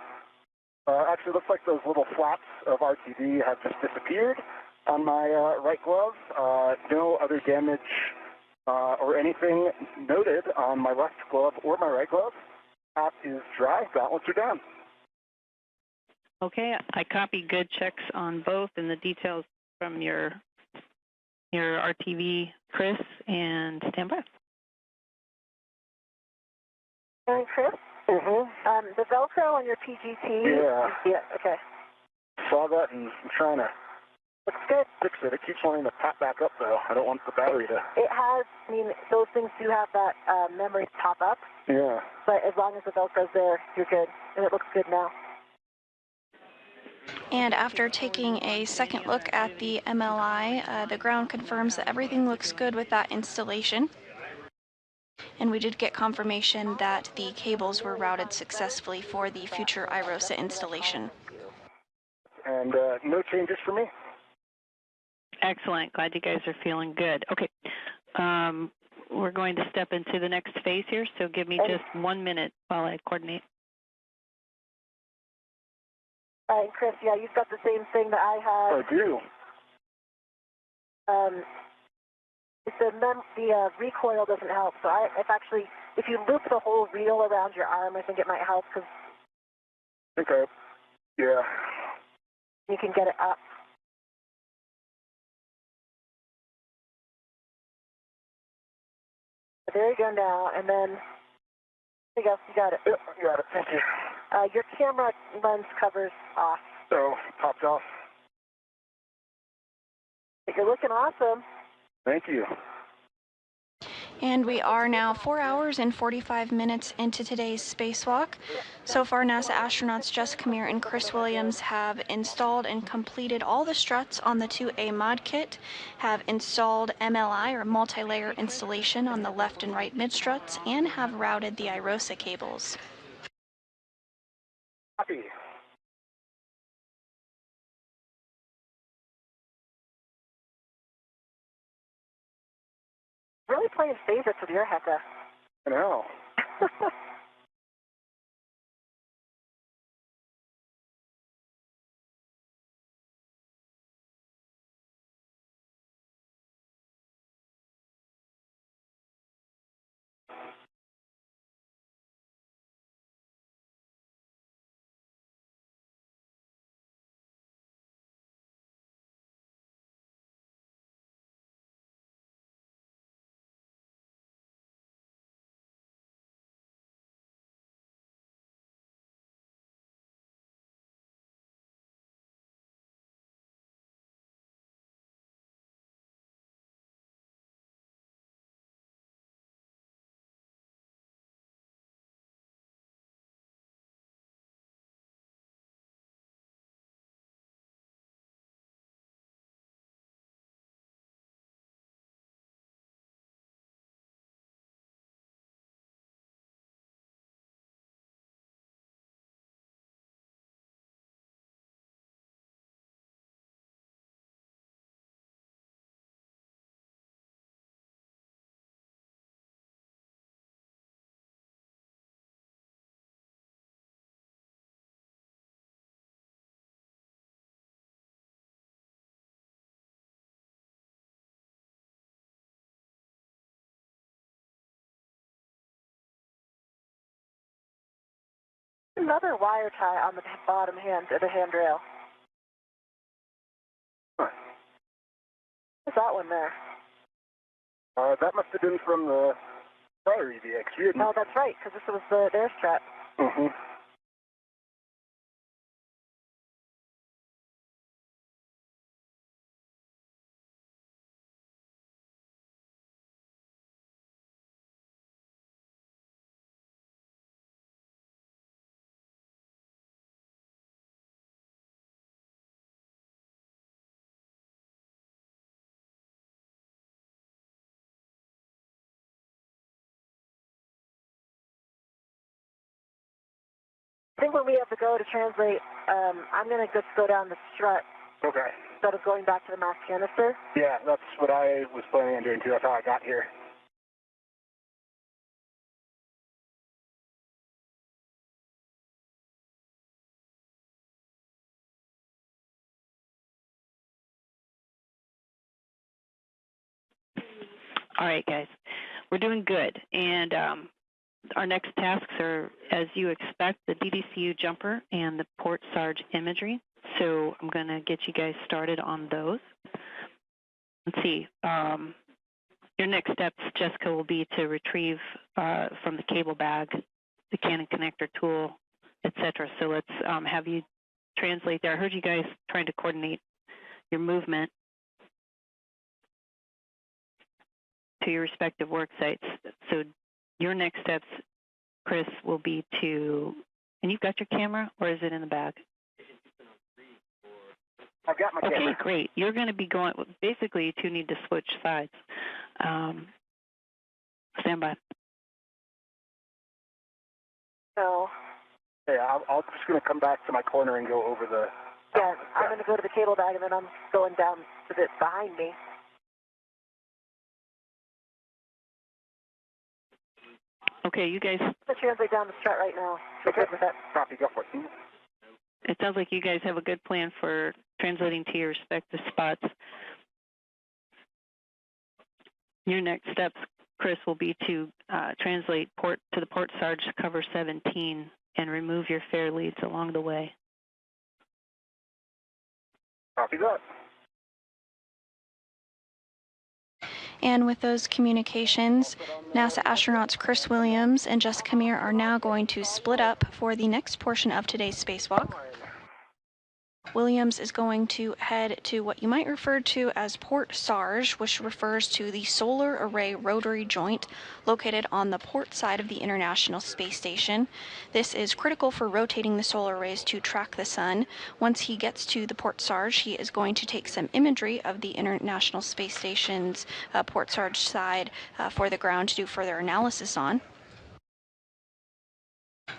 actually looks like those little flaps of RTD have just disappeared on my right glove. No other damage or anything noted on my left glove or my right glove. App is dry, gauntlets are down. Okay, I copy good checks on both and the details from your RTV, Chris, and stand by. And Chris? Mm-hmm. The Velcro on your PGT? Yeah. Yeah, okay. Saw that and I'm trying to Looks good. fix it. It keeps wanting to pop back up though. I don't want the battery to. It has, I mean, those things do have that memory pop up, Yeah. but as long as the Velcro's there, you're good. And it looks good now. And after taking a second look at the MLI, the ground confirms that everything looks good with that installation. And we did get confirmation that the cables were routed successfully for the future IROSA installation. And no changes for me. Excellent. Glad you guys are feeling good. Okay. We're going to step into the next phase here, so give me just 1 minute while I coordinate. All right, Chris, yeah, you've got the same thing that I had. I do. The recoil doesn't help, so if you loop the whole reel around your arm, I think it might help because Yeah. you can get it up. There you go now, and then there you go, you got it. Yep, you got it. Thank you. Your camera lens cover's off. So, popped off. You're looking awesome. Thank you. And we are now 4 hours and 45 minutes into today's spacewalk. So far, NASA astronauts Jessica Meir and Chris Williams have installed and completed all the struts on the 2A mod kit, have installed MLI or multi-layer installation on the left and right mid struts, and have routed the IROSA cables. Copy. Really playing favorites with your Hecka. I know. Another wire tie on the bottom hand of the handrail. Huh. What's that one there? That must have been from the prior EVX. We didn't. Oh, that's right, because this was their strap. Mm-hmm. I think when we have to go to translate, I'm going to just go down the strut Okay. instead of going back to the mass canister. Yeah, that's what I was planning on doing too. That's how I got here. All right, guys. We're doing good. And our next tasks are, as you expect, the DDCU jumper and the port sarge imagery. So I'm going to get you guys started on those. Let's see. Your next steps, Jessica, will be to retrieve from the cable bag the Canon connector tool, etc. So let's have you translate there. I heard you guys trying to coordinate your movement to your respective work sites. So your next steps, Chris, will be to, and you've got your camera, or is it in the bag? I've got my camera. Okay, great. You're going to be going, basically you two need to switch sides. Stand by. So, Yeah, I'm just going to come back to my corner and go over the... yeah, I'm going to go to the cable bag, and then I'm going down to the behind me. Okay, you guys... I'm going to translate down the strut right now. You're good with that? Copy, go for it. It sounds like you guys have a good plan for translating to your respective spots. Your next steps, Chris, will be to translate to the port sarge cover 17 and remove your fair leads along the way. Copy that. And with those communications, NASA astronauts Chris Williams and Jessica Meir are now going to split up for the next portion of today's spacewalk. Williams is going to head to what you might refer to as Port Sarge, which refers to the solar array rotary joint located on the port side of the International Space Station. This is critical for rotating the solar arrays to track the sun. Once he gets to the Port Sarge, he is going to take some imagery of the International Space Station's Port Sarge side for the ground to do further analysis on.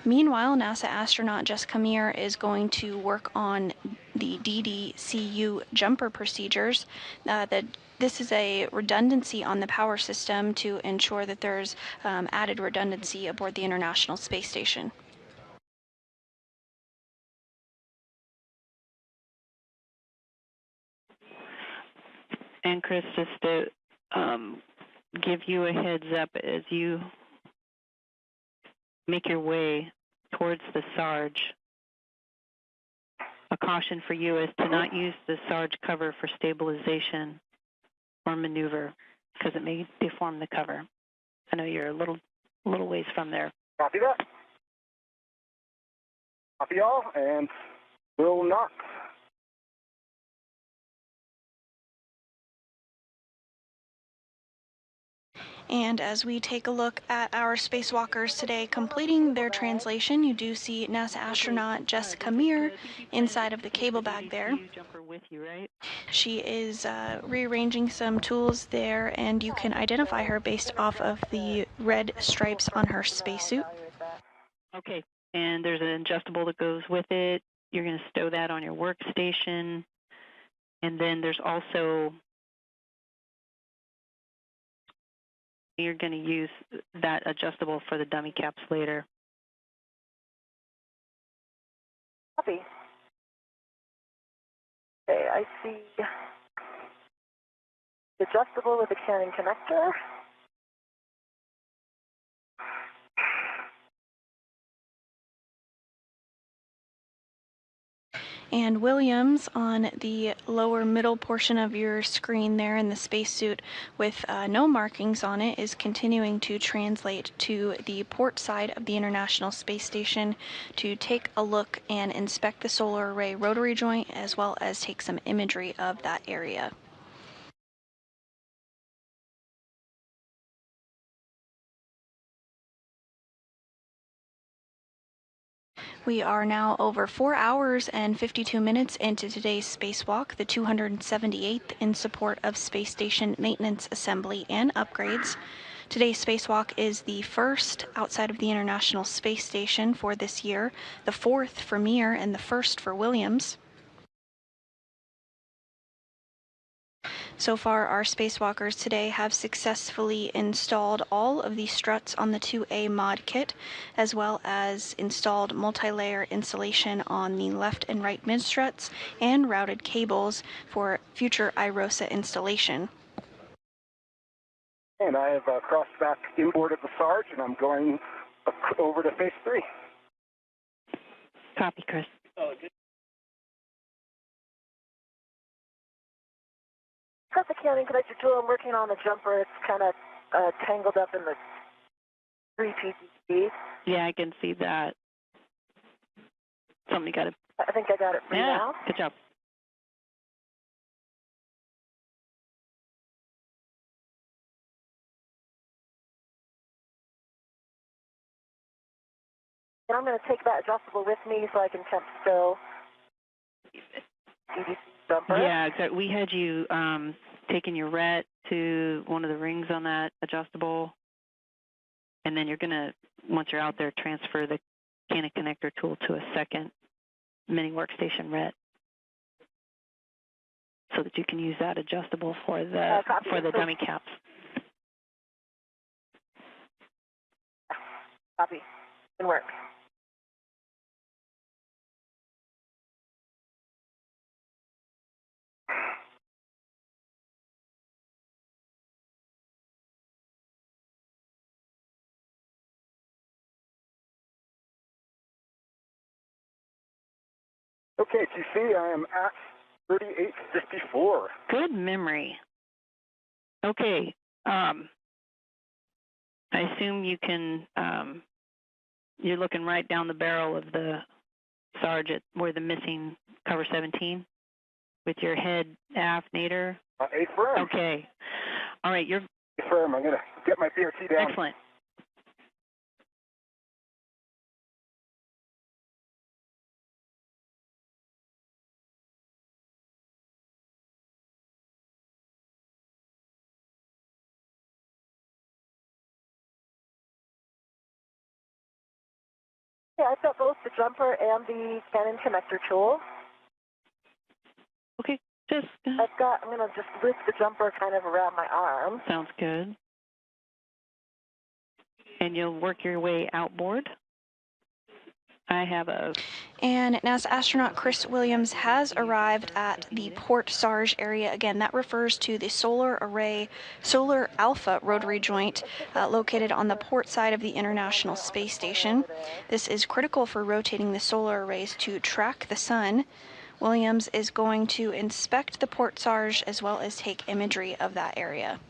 Meanwhile, NASA astronaut Jessica Meir is going to work on the DDCU jumper procedures. This is a redundancy on the power system to ensure that there's added redundancy aboard the International Space Station. And Chris, just to give you a heads up as you make your way towards the sarge, a caution for you is to not use the sarge cover for stabilization or maneuver because it may deform the cover. I know you're a little ways from there. Copy that. Copy all, and we'll knock. And as we take a look at our spacewalkers today completing their translation, you do see NASA astronaut Jessica Meir inside of the cable bag there. She is rearranging some tools there, and you can identify her based off of the red stripes on her spacesuit. Okay, and there's an adjustable that goes with it. You're going to stow that on your workstation. And then there's also, you're going to use that adjustable for the dummy caps later. Copy. Okay, I see adjustable with a Canon connector. And Williams on the lower middle portion of your screen there in the spacesuit with no markings on it is continuing to translate to the port side of the International Space Station to take a look and inspect the solar array rotary joint as well as take some imagery of that area. We are now over 4 hours and 52 minutes into today's spacewalk, the 278th in support of space station maintenance, assembly, and upgrades. Today's spacewalk is the first outside of the International Space Station for this year, the fourth for Meir, and the first for Williams. So far, our spacewalkers today have successfully installed all of the struts on the 2A mod kit, as well as installed multi-layer insulation on the left and right mid struts and routed cables for future IROSA installation. And I have crossed back inboard of the Sarge, and I'm going over to phase 3. Copy, Chris. Got the cannon connector tool. I'm working on the jumper. It's kind of tangled up in the 3 PCB. Yeah, I can see that. Somebody got it. I think I got it free now. Good job. And I'm going to take that adjustable with me so I can temp stow DDC jumper. Yeah, exactly. We had you taking your ret to one of the rings on that adjustable, and then you're going to, once you're out there, transfer the cannon connector tool to a second mini workstation ret so that you can use that adjustable for the dummy caps. Copy. Can work. Okay, TC, I am at 3854. Good memory. Okay. I assume you can, you're looking right down the barrel of the Sarge at where the missing cover 17 with your head aft nadir. A firm. Okay. All right, you're... A firm. I'm going to get my BRT down. Excellent. Yeah, I've got both the jumper and the cannon connector tool. Okay, just... I'm going to just loop the jumper kind of around my arm. Sounds good. And you'll work your way outboard. I have a... And NASA astronaut Chris Williams has arrived at the Port Sarge area. Again, that refers to the Solar Alpha rotary joint located on the port side of the International Space Station. This is critical for rotating the solar arrays to track the sun. Williams is going to inspect the Port Sarge as well as take imagery of that area.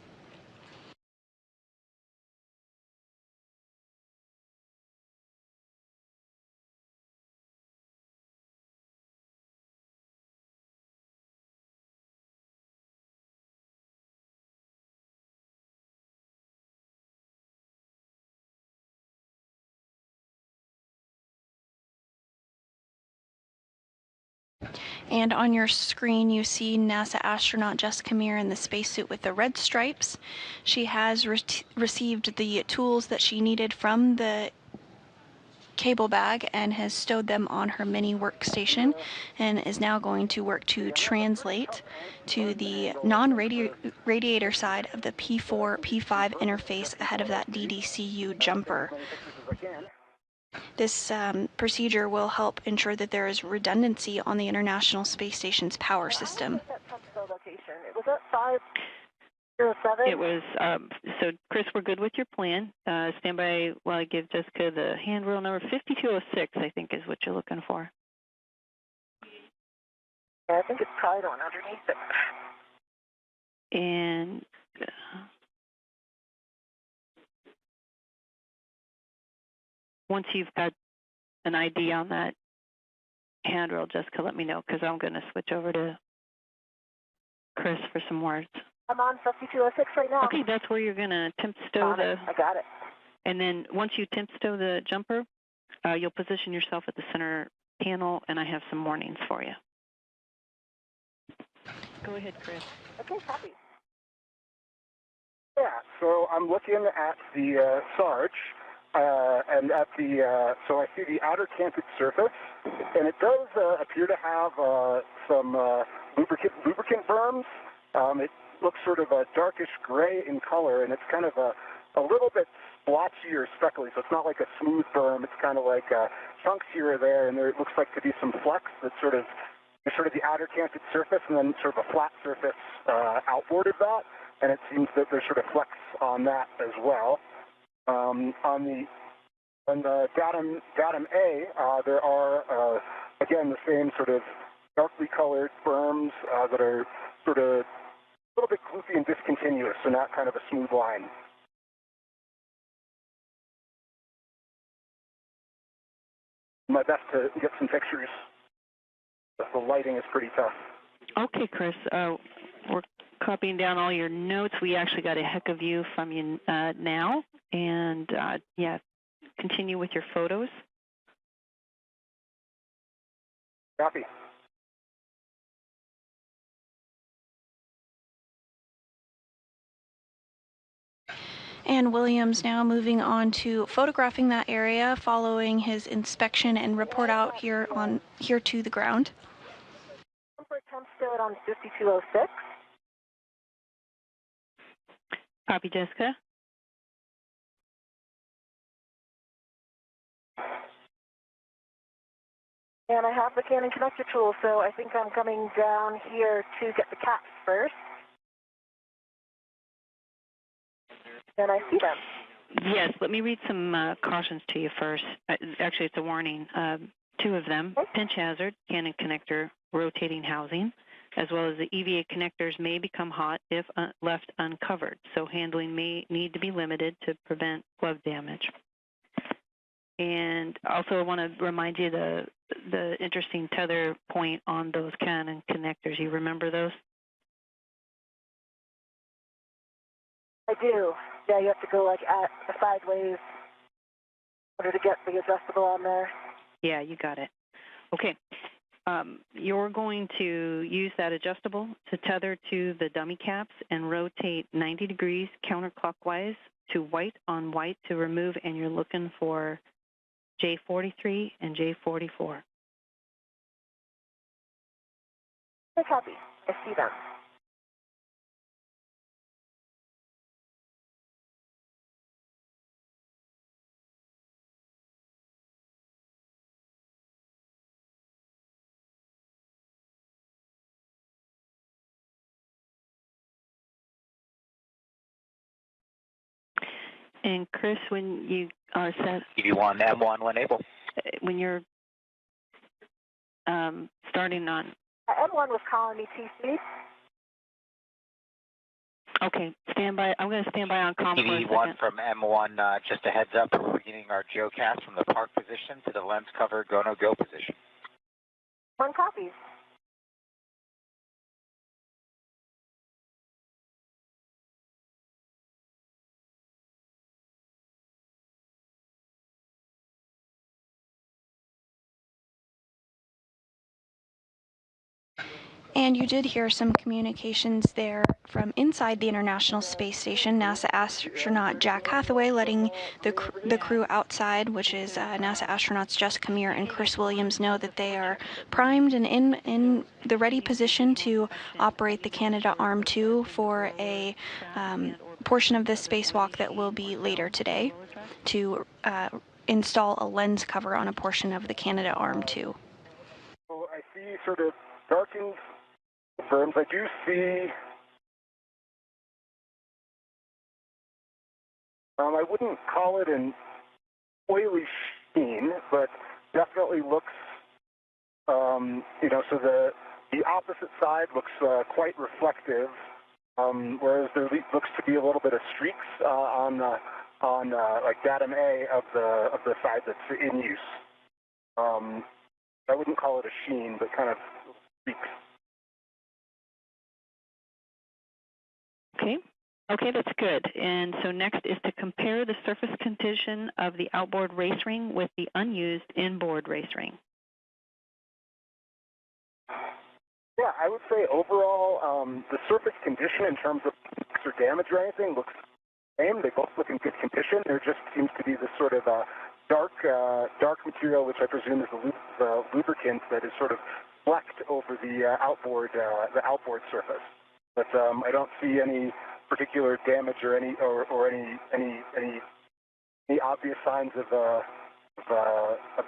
And on your screen, you see NASA astronaut Jessica Meir in the spacesuit with the red stripes. She has received the tools that she needed from the cable bag and has stowed them on her mini workstation and is now going to work to translate to the non-radiator side of the P4, P5 interface ahead of that DDCU jumper. This procedure will help ensure that there is redundancy on the International Space Station's power system. Was that 507? It was, so Chris, we're good with your plan. Stand by while I give Jessica the handrail number 5206, I think is what you're looking for. Yeah, I think it's probably the one underneath it. And once you've got an ID on that handrail, Jessica, let me know, because I'm going to switch over to Chris for some words. I'm on 5206 right now. Okay, that's where you're going to temp stow the... I got it. And then once you temp stow the jumper, you'll position yourself at the center panel, and I have some warnings for you. Go ahead, Chris. Okay, copy. Yeah, so I'm looking at the Sarge, and at the, so I see the outer canted surface, and it does appear to have some lubricant berms. It looks sort of a darkish gray in color, and it's kind of a little bit splotchy or speckly, so it's not like a smooth berm. It's kind of like chunks here or there, and there looks like to be some flecks that sort of the outer canted surface, and then sort of a flat surface outboard of that. and it seems that there's sort of flex on that as well. On the datum A, there are, again, the same sort of darkly colored berms that are sort of a little bit gloopy and discontinuous, so not kind of a smooth line. My best to get some pictures. The lighting is pretty tough. Okay, Chris. We're copying down all your notes. We actually got a heck of view from you now. And, yeah, continue with your photos. Copy. And Williams now moving on to photographing that area following his inspection and report out here to the ground. Temp stood on 5206. Copy, Jessica. And I have the Canon connector tool, so I think I'm coming down here to get the caps first. And I see them. Yes, let me read some cautions to you first. Actually, it's a warning. Two of them, pinch hazard, Canon connector, rotating housing, as well as the EVA connectors may become hot if left uncovered, so handling may need to be limited to prevent glove damage. And also I want to remind you the interesting tether point on those Canon connectors. You remember those? I do. Yeah, you have to go like at sideways in order to get the adjustable on there. Yeah, you got it. Okay. You're going to use that adjustable to tether to the dummy caps and rotate 90 degrees counterclockwise to white on white to remove, and you're looking for J43 and J44. I copy. I see them. And Chris, when you are set, E1 M1 enable. When you're starting on. M1 was calling me TC. Okay, stand by. I'm going to stand by on comm for a second. E1 from M1, just a heads up, we're beginning our geocast from the park position to the lens cover go-no-go position. 1 copies. And you did hear some communications there from inside the International Space Station. NASA astronaut Jack Hathaway letting the crew outside, which is NASA astronauts Jessica Meir and Chris Williams, know that they are primed and in the ready position to operate the Canadarm2 for a portion of this spacewalk that will be later today to install a lens cover on a portion of the Canadarm2. So I see sort of darkened berms. I do see, I wouldn't call it an oily sheen, but definitely looks, so the opposite side looks quite reflective, whereas there looks to be a little bit of streaks on like datum A of the side that's in use. I wouldn't call it a sheen, but kind of streaks. Okay, that's good. And so next is to compare the surface condition of the outboard race ring with the unused inboard race ring. Yeah, I would say overall, the surface condition in terms of or damage or anything looks the same. They both look in good condition. There just seems to be this sort of dark material, which I presume is the lubricant that is sort of flecked over the outboard surface. But I don't see any particular damage or any obvious signs of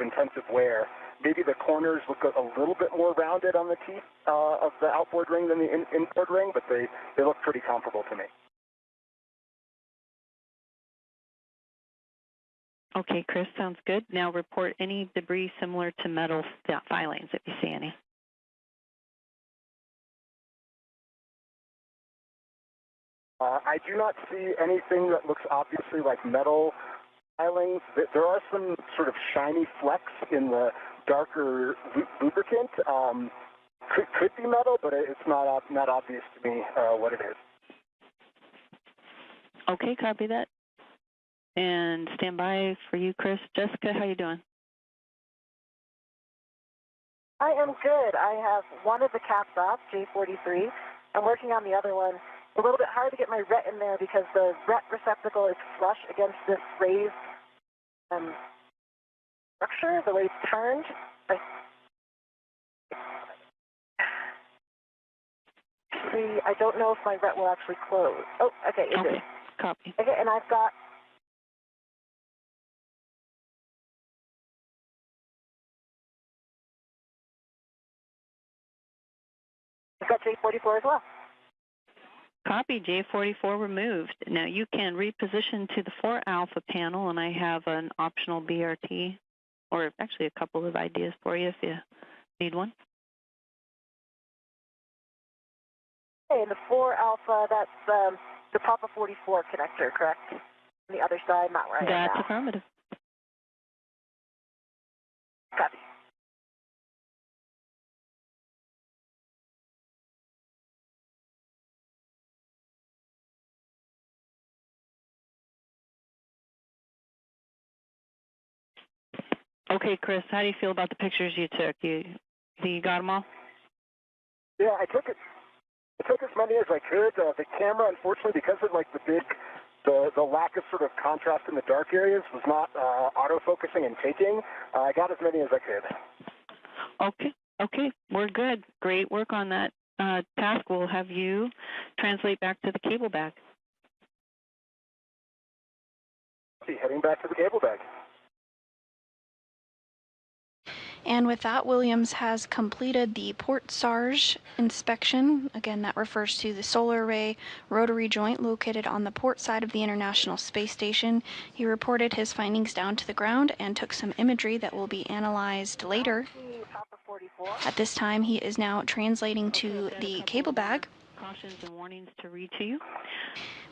intensive wear. Maybe the corners look a little bit more rounded on the teeth of the outboard ring than the inboard ring, but they look pretty comparable to me. Okay, Chris, sounds good. Now report any debris similar to metal filings if you see any. I do not see anything that looks obviously like metal filings. There are some sort of shiny flecks in the darker lubricant. Could be metal, but it's not obvious to me what it is. Okay, copy that. And stand by for you, Chris. Jessica, how you doing? I am good. I have one of the caps off, J43. I'm working on the other one. A little bit hard to get my ret in there because the ret receptacle is flush against this raised structure, the way it's turned. I don't know if my ret will actually close. Oh, okay, it did. Copy. Okay, and I've got J44 as well. Copy, J44 removed. Now you can reposition to the 4 alpha panel, and I have an optional BRT, or actually a couple of ideas for you if you need one. Okay, and the 4 alpha, that's the Papa 44 connector, correct? On the other side, not where I am now. That's affirmative. Copy. Okay, Chris, how do you feel about the pictures you took? You think you got them all? Yeah, I took as many as I could. The camera, unfortunately, because of like the lack of sort of contrast in the dark areas, was not auto-focusing and taking. I got as many as I could. Okay, we're good. Great work on that task. We'll have you translate back to the cable bag. Heading back to the cable bag. And with that, Williams has completed the port SARJ inspection. Again, that refers to the solar array rotary joint located on the port side of the International Space Station. He reported his findings down to the ground and took some imagery that will be analyzed later. At this time, he is now translating to the cable bag. Cautions and warnings to read to you.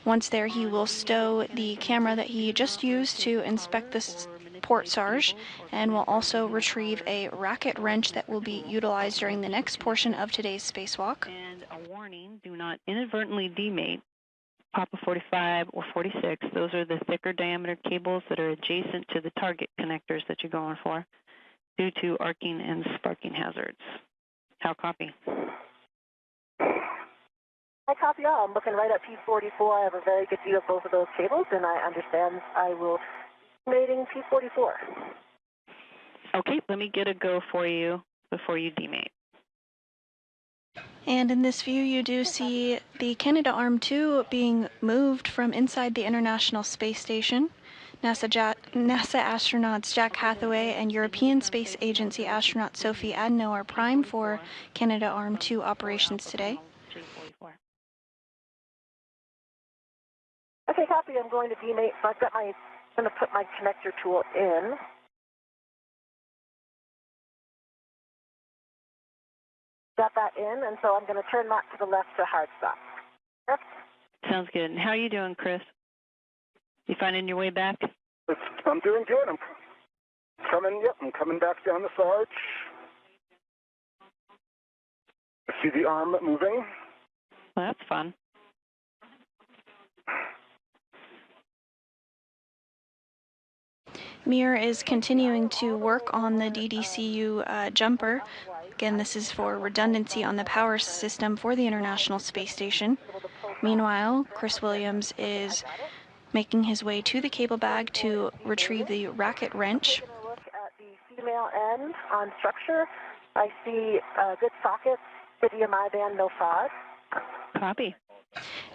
Once there, he will stow the camera that he just used to inspect this port SARJ, and will also retrieve a racket wrench that will be utilized during the next portion of today's spacewalk. And a warning, do not inadvertently demate Papa 45 or 46. Those are the thicker diameter cables that are adjacent to the target connectors that you're going for due to arcing and sparking hazards. How copy? I copy all. I'm looking right at P44. I have a very good view of both of those cables, and I understand I will be mating P44. Okay, let me get a go for you before you demate. And in this view, you do see the Canadarm2 being moved from inside the International Space Station. NASA astronauts Jack Hathaway and European Space Agency astronaut Sophie Adno are primed for Canadarm2 operations today. Okay, copy. I'm going to demate. So I'm going to put my connector tool in. Got that in, and so I'm going to turn that to the left to hard stop. Correct? Sounds good. And how are you doing, Chris? You finding your way back? I'm doing good. I'm coming back down the SARJ. I see the arm moving. Well, that's fun. Meir is continuing to work on the DDCU jumper. Again, this is for redundancy on the power system for the International Space Station. Meanwhile, Chris Williams is making his way to the cable bag to retrieve the racket wrench. Look at the female end on structure. I see good sockets, EMI band, no fog. Copy.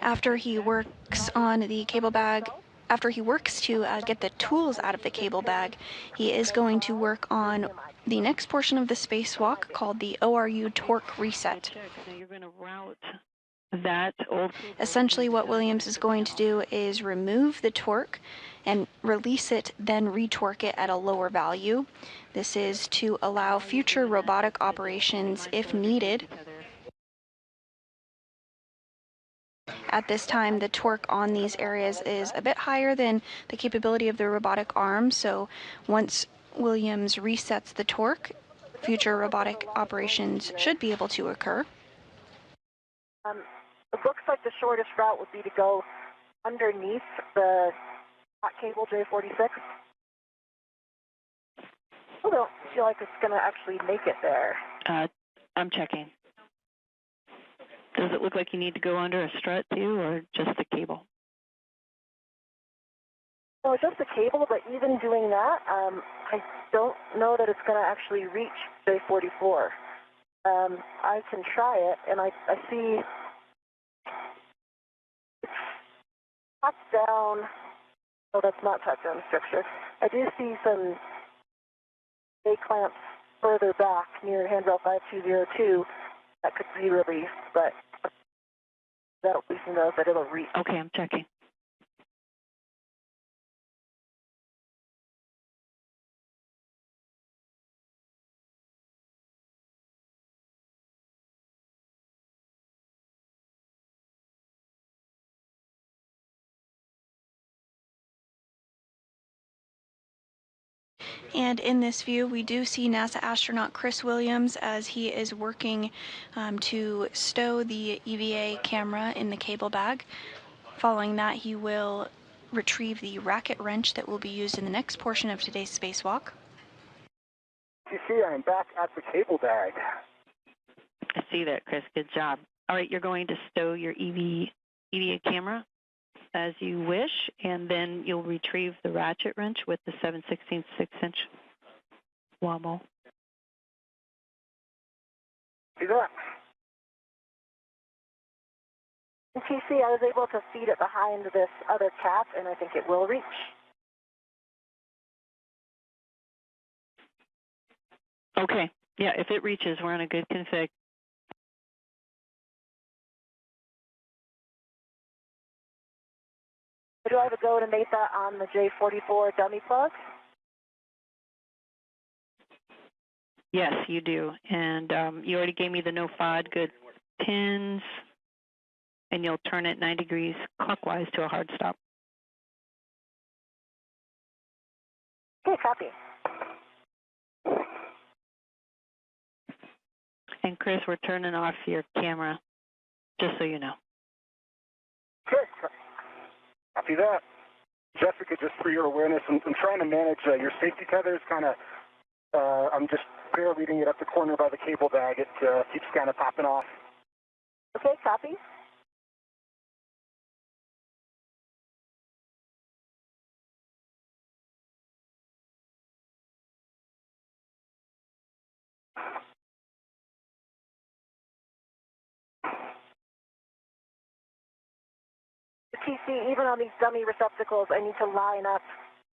After he works on the cable bag, after he works to get the tools out of the cable bag, he is going to work on the next portion of the spacewalk called the ORU torque reset. Now you're going to route that old... Essentially what Williams is going to do is remove the torque and release it, then retorque it at a lower value. This is to allow future robotic operations if needed. At this time, the torque on these areas is a bit higher than the capability of the robotic arm, so once Williams resets the torque, future robotic operations should be able to occur. It looks like the shortest route would be to go underneath the hot cable J46. I don't feel like it's going to actually make it there. I'm checking. Does it look like you need to go under a strut too, or just the cable? No, just the cable, but even doing that, I don't know that it's going to actually reach J44. I can try it, and I see it's top-down. Oh, that's not top-down structure. I do see some A-clamps further back near handrail 5202 that could be released, but that'll at least know that it'll reach. Okay, I'm checking. And in this view, we do see NASA astronaut Chris Williams as he is working to stow the EVA camera in the cable bag. Following that, he will retrieve the racket wrench that will be used in the next portion of today's spacewalk. You see, I'm back at the cable bag. I see that, Chris. Good job. All right, you're going to stow your EVA camera as you wish, and then you'll retrieve the ratchet wrench with the 7/16 6-inch wobble. See that? In TC, I was able to feed it behind this other cap, and I think it will reach. Okay. Yeah, if it reaches, we're in a good config. Do I have a go to make that on the J44 dummy plug? Yes, you do. And you already gave me the no FOD good pins, and you'll turn it 9 degrees clockwise to a hard stop. Okay, copy. And Chris, we're turning off your camera, just so you know. Good. Copy that. Jessica, just for your awareness, I'm trying to manage your safety tethers. I'm just barely leading it up the corner by the cable bag. It keeps kind of popping off. Okay, copy. TC, even on these dummy receptacles, I need to line up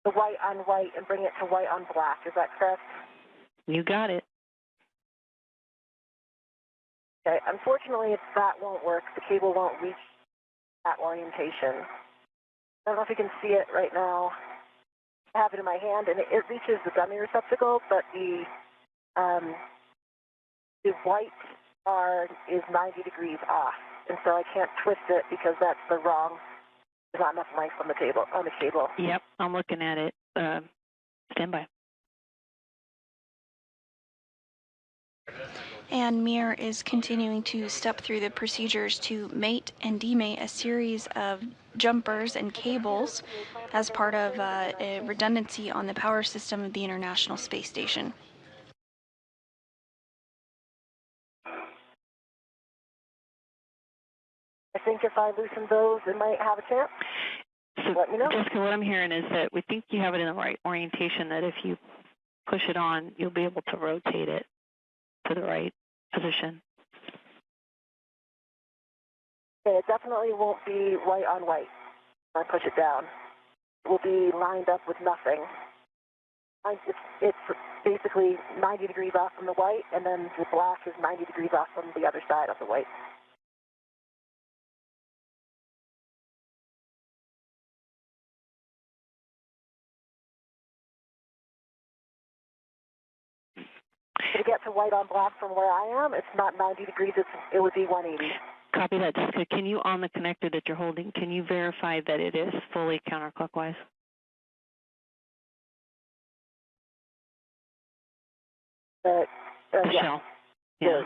the white on white and bring it to white on black. Is that correct? You got it. Okay. Unfortunately, that won't work. The cable won't reach that orientation. I don't know if you can see it right now. I have it in my hand, and it reaches the dummy receptacle, but the white bar is 90 degrees off, and so I can't twist it because that's the wrong. There's not enough length on the cable. Yep, I'm looking at it. Stand by. And Meir is continuing to step through the procedures to mate and demate a series of jumpers and cables as part of a redundancy on the power system of the International Space Station. I think if I loosen those, it might have a chance. So, let me know. Jessica, what I'm hearing is that we think you have it in the right orientation, that if you push it on, you'll be able to rotate it to the right position. Okay, it definitely won't be white on white when I push it down. It will be lined up with nothing. It's basically 90 degrees off from the white, and then the black is 90 degrees off from the other side of the white. to get to white on black from where I am, it's not 90 degrees, it would be 180. Copy that, Jessica. Can you, on the connector that you're holding, can you verify that it is fully counterclockwise? The yeah. shell. Yeah.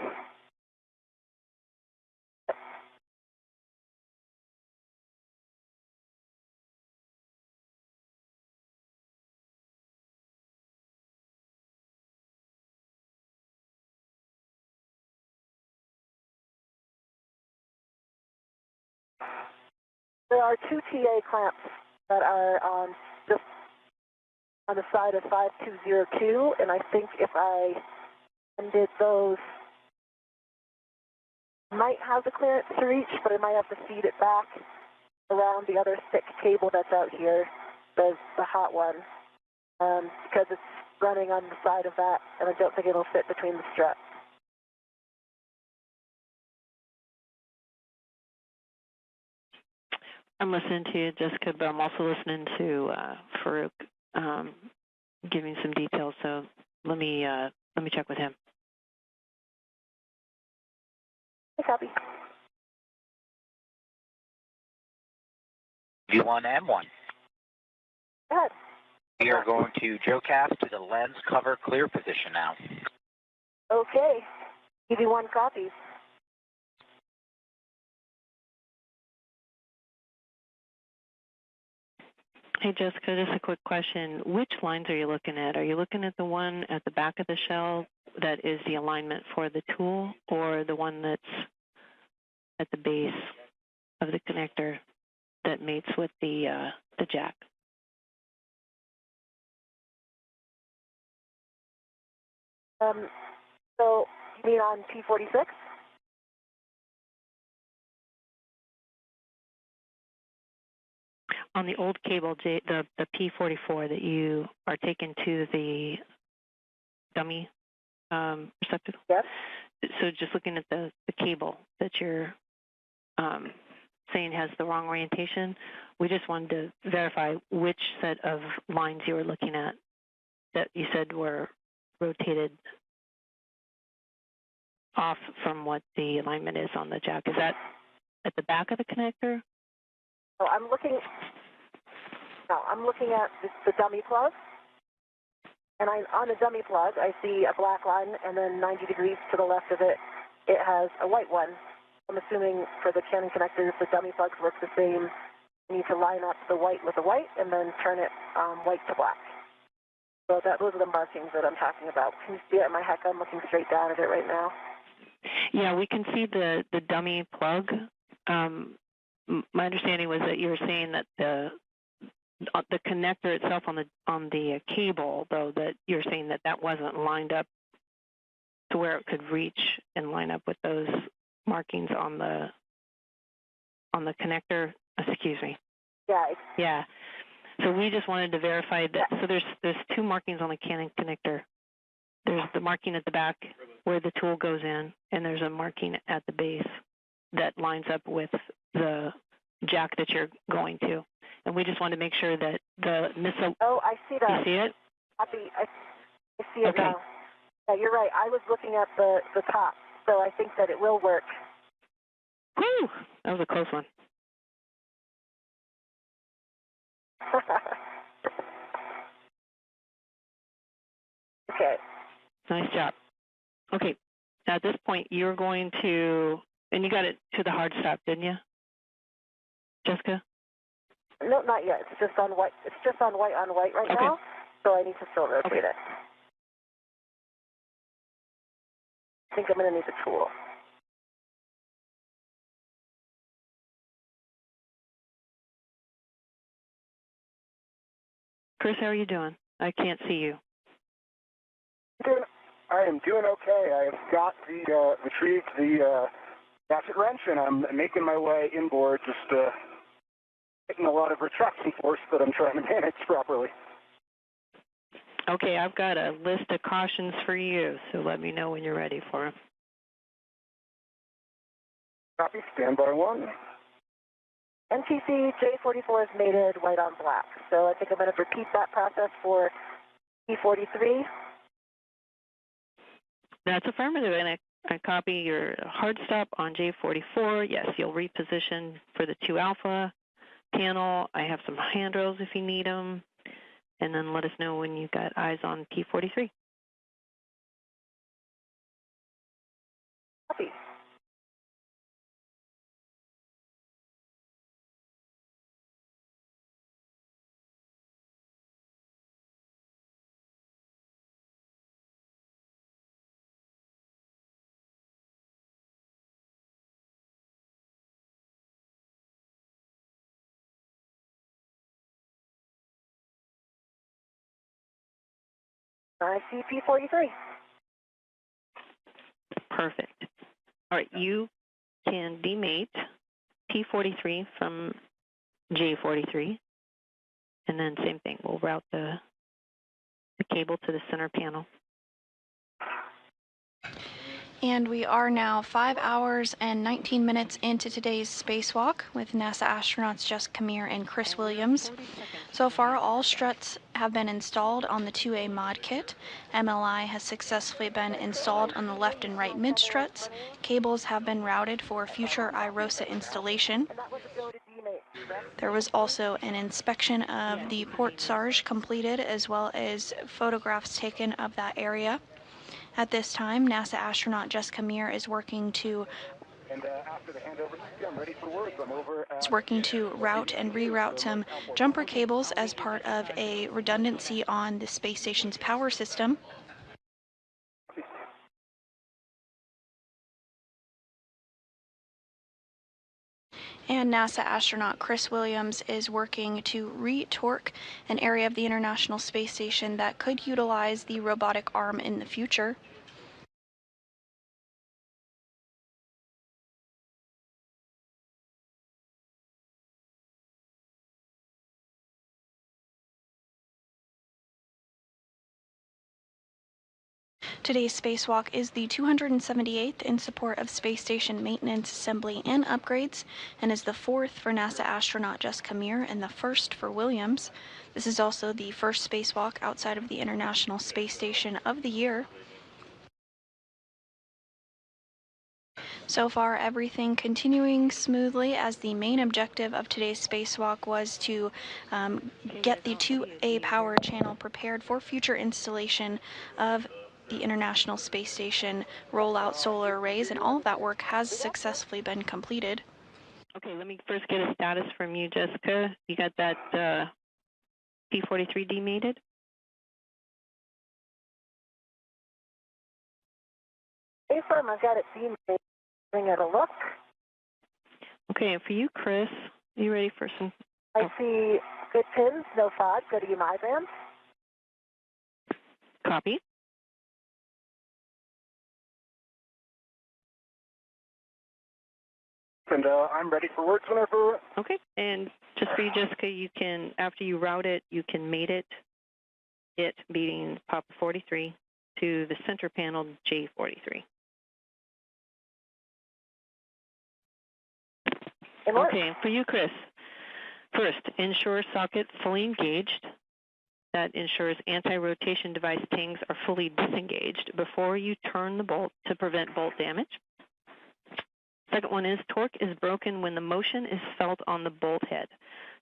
There are two TA clamps that are just on the side of 5202, and I think if I undid those, might have the clearance to reach, but I might have to feed it back around the other thick cable that's out here, the hot one, because it's running on the side of that, and I don't think it'll fit between the struts. I'm listening to you, Jessica, but I'm also listening to Farouk giving some details. So let me check with him. Copy. V1 M1. Go ahead. We are going to geocast to the lens cover clear position now. Okay. EV1 copies. Hey, Jessica, just a quick question. Which lines are you looking at? Are you looking at the one at the back of the shell that is the alignment for the tool, or the one that's at the base of the connector that mates with the jack? So you mean on P46? On the old cable, the P44 that you are taking to the dummy receptacle? Yes. So just looking at the cable that you're saying has the wrong orientation, we just wanted to verify which set of lines you were looking at that you said were rotated off from what the alignment is on the jack. Is that at the back of the connector? So I'm looking at the dummy plug, and on the dummy plug, I see a black line, and then 90 degrees to the left of it, it has a white one. I'm assuming for the Canon connectors, the dummy plugs work the same. You need to line up the white with the white, and then turn it white to black. So those are the markings that I'm talking about. Can you see it in my heck? I'm looking straight down at it right now. Yeah, we can see the dummy plug. My understanding was that you were saying that the connector itself on the cable, though, that you're saying that wasn't lined up to where it could reach and line up with those markings on the connector. Excuse me. Yeah. Yeah. So we just wanted to verify that. So there's two markings on the Canon connector. There's the marking at the back where the tool goes in, and there's a marking at the base that lines up with the jack that you're going to. And we just want to make sure that the missile. Oh, I see that. You see it? I see it now. Yeah, you're right. I was looking at the top, so I think that it will work. Whew! That was a close one. Okay. Nice job. Okay. At this point, you're going to, and you got it to the hard stop, didn't you, Jessica? No, not yet. It's just on white. It's just on white right now. So I need to still rotate it. I think I'm going to need the tool. Chris, how are you doing? I can't see you. I am doing okay. I've got retrieved the ratchet wrench, and I'm making my way inboard, just getting a lot of retraction force that I'm trying to manage properly. Okay, I've got a list of cautions for you, so let me know when you're ready for them. Copy, standby one. NTC J44 is mated white on black. So I think I'm going to repeat that process for P43. That's affirmative, and I copy your hard stop on J44. Yes, you'll reposition for the 2 alpha panel. I have some handrails if you need them, and then let us know when you've got eyes on P43. Copy. I see P43. Perfect. All right, you can demate P43 from J43, and then same thing. We'll route the cable to the center panel. And we are now 5 hours and 19 minutes into today's spacewalk with NASA astronauts Jessica Meir and Chris Williams. So far, all struts have been installed on the 2A mod kit. MLI has successfully been installed on the left and right mid struts. Cables have been routed for future IROSA installation. There was also an inspection of the port Sarge completed, as well as photographs taken of that area. At this time, NASA astronaut Jessica Meir is working to route and reroute some jumper cables as part of a redundancy on the space station's power system. And NASA astronaut Chris Williams is working to re-torque an area of the International Space Station that could utilize the robotic arm in the future. Today's spacewalk is the 278th in support of space station maintenance, assembly, and upgrades, and is the 4th for NASA astronaut Jessica Meir and the 1st for Williams. This is also the first spacewalk outside of the International Space Station of the year. So far, everything continuing smoothly, as the main objective of today's spacewalk was to get the 2A power channel prepared for future installation of the International Space Station, roll out solar arrays, and all of that work has successfully been completed. Okay, let me first get a status from you, Jessica. You got that P43 demated? Hey, firm, I've got it demated. Bring it a look. Okay, and for you, Chris, are you ready for some? I see good pins, no FOD, go to EMI bands. Copy. And I'm ready for words whenever. Okay, and just for you, Jessica, you can, after you route it, you can mate it beating Papa 43 to the center panel J43. Okay, for you, Chris, first, ensure socket fully engaged. That ensures anti-rotation device tangs are fully disengaged before you turn the bolt to prevent bolt damage. Second one is torque is broken when the motion is felt on the bolt head.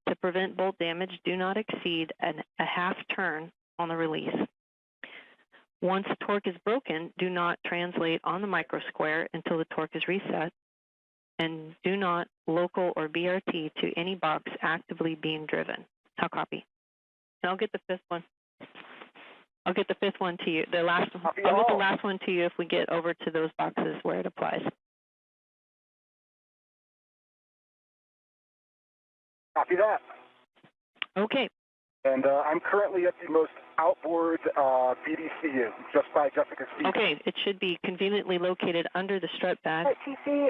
To prevent bolt damage, do not exceed a half turn on the release. Once torque is broken, do not translate on the micro square until the torque is reset, and do not local or BRT to any box actively being driven. How copy? And I'll get the fifth one. I'll get the fifth one to you. I'll get the last one to you if we get over to those boxes where it applies. Copy that. Okay. And I'm currently at the most outboard BDCU, just by Jessica's feet. Okay, it should be conveniently located under the strut bag. TC,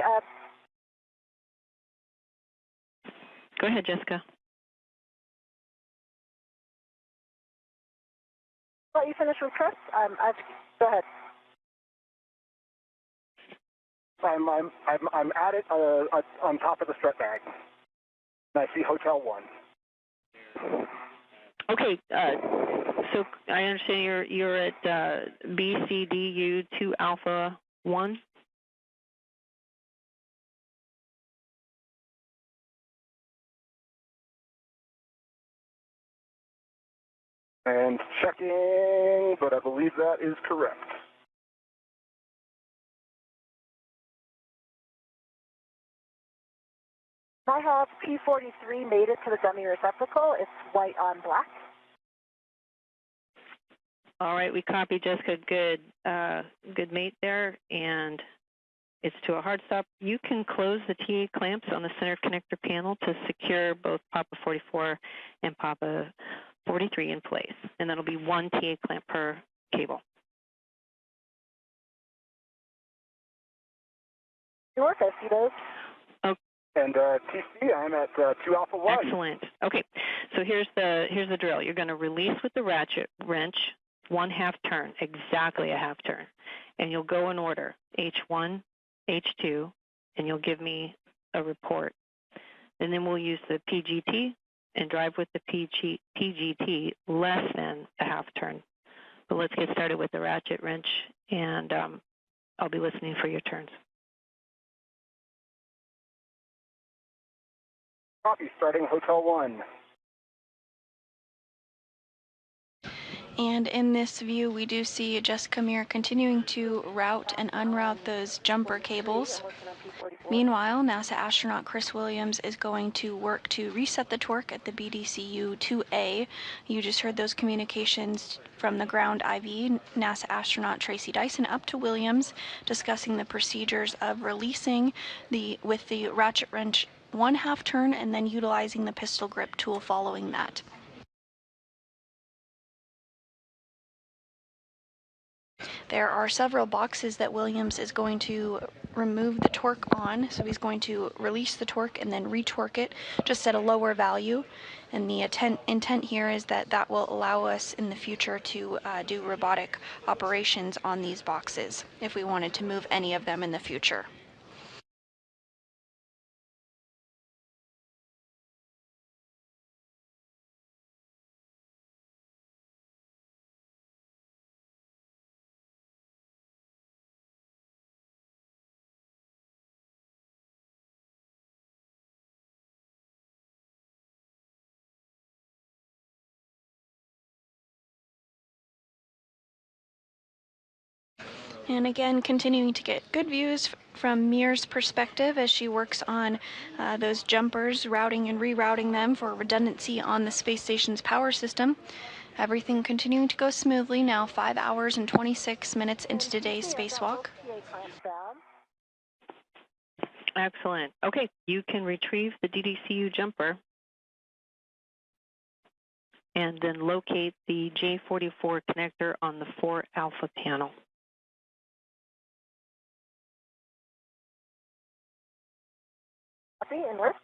Go ahead, Jessica. let you finish with Chris. Go ahead. I'm at it on top of the strut bag. And I see Hotel 1. Okay, so I understand you're at BCDU 2 Alpha 1? And checking, but I believe that is correct. I have P43 made it to the dummy receptacle. It's white on black. All right, we copy, Jessica. Good, good mate there, and it's to a hard stop. You can close the TA clamps on the center connector panel to secure both Papa 44 and Papa 43 in place, and that'll be one TA clamp per cable. Good work, I see those. Okay. And TC, I'm at 2 Alpha 1. Excellent. Okay, so here's the drill. You're going to release with the ratchet wrench 1/2 turn, exactly a 1/2 turn, and you'll go in order, H1, H2, and you'll give me a report. And then we'll use the PGT and drive with the PGT less than a 1/2 turn. But let's get started with the ratchet wrench, and I'll be listening for your turns. Copy, starting Hotel 1. And in this view, we do see Jessica Meir continuing to route and unroute those jumper cables. Meanwhile, NASA astronaut Chris Williams is going to work to reset the torque at the BDCU 2A. You just heard those communications from the ground IV, NASA astronaut Tracy Dyson up to Williams, discussing the procedures of releasing with the ratchet wrench 1/2 turn and then utilizing the pistol grip tool following that. There are several boxes that Williams is going to remove the torque on, so he's going to release the torque and then retorque it just at a lower value. And the intent here is that that will allow us in the future to do robotic operations on these boxes if we wanted to move any of them in the future. And again, continuing to get good views from Meir's perspective as she works on those jumpers, routing and rerouting them for redundancy on the space station's power system. Everything continuing to go smoothly now, 5 hours and 26 minutes into today's spacewalk. Excellent. Okay, you can retrieve the DDCU jumper and then locate the J44 connector on the 4 Alpha panel. Copy, and work.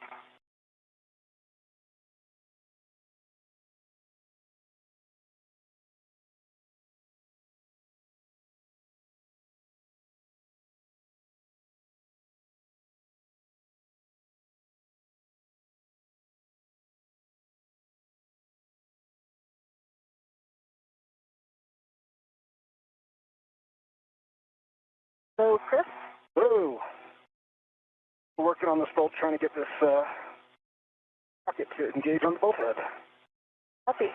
So, Chris? Whoa. We're working on this bolt, trying to get this rocket to engage on the bolt head. Copy.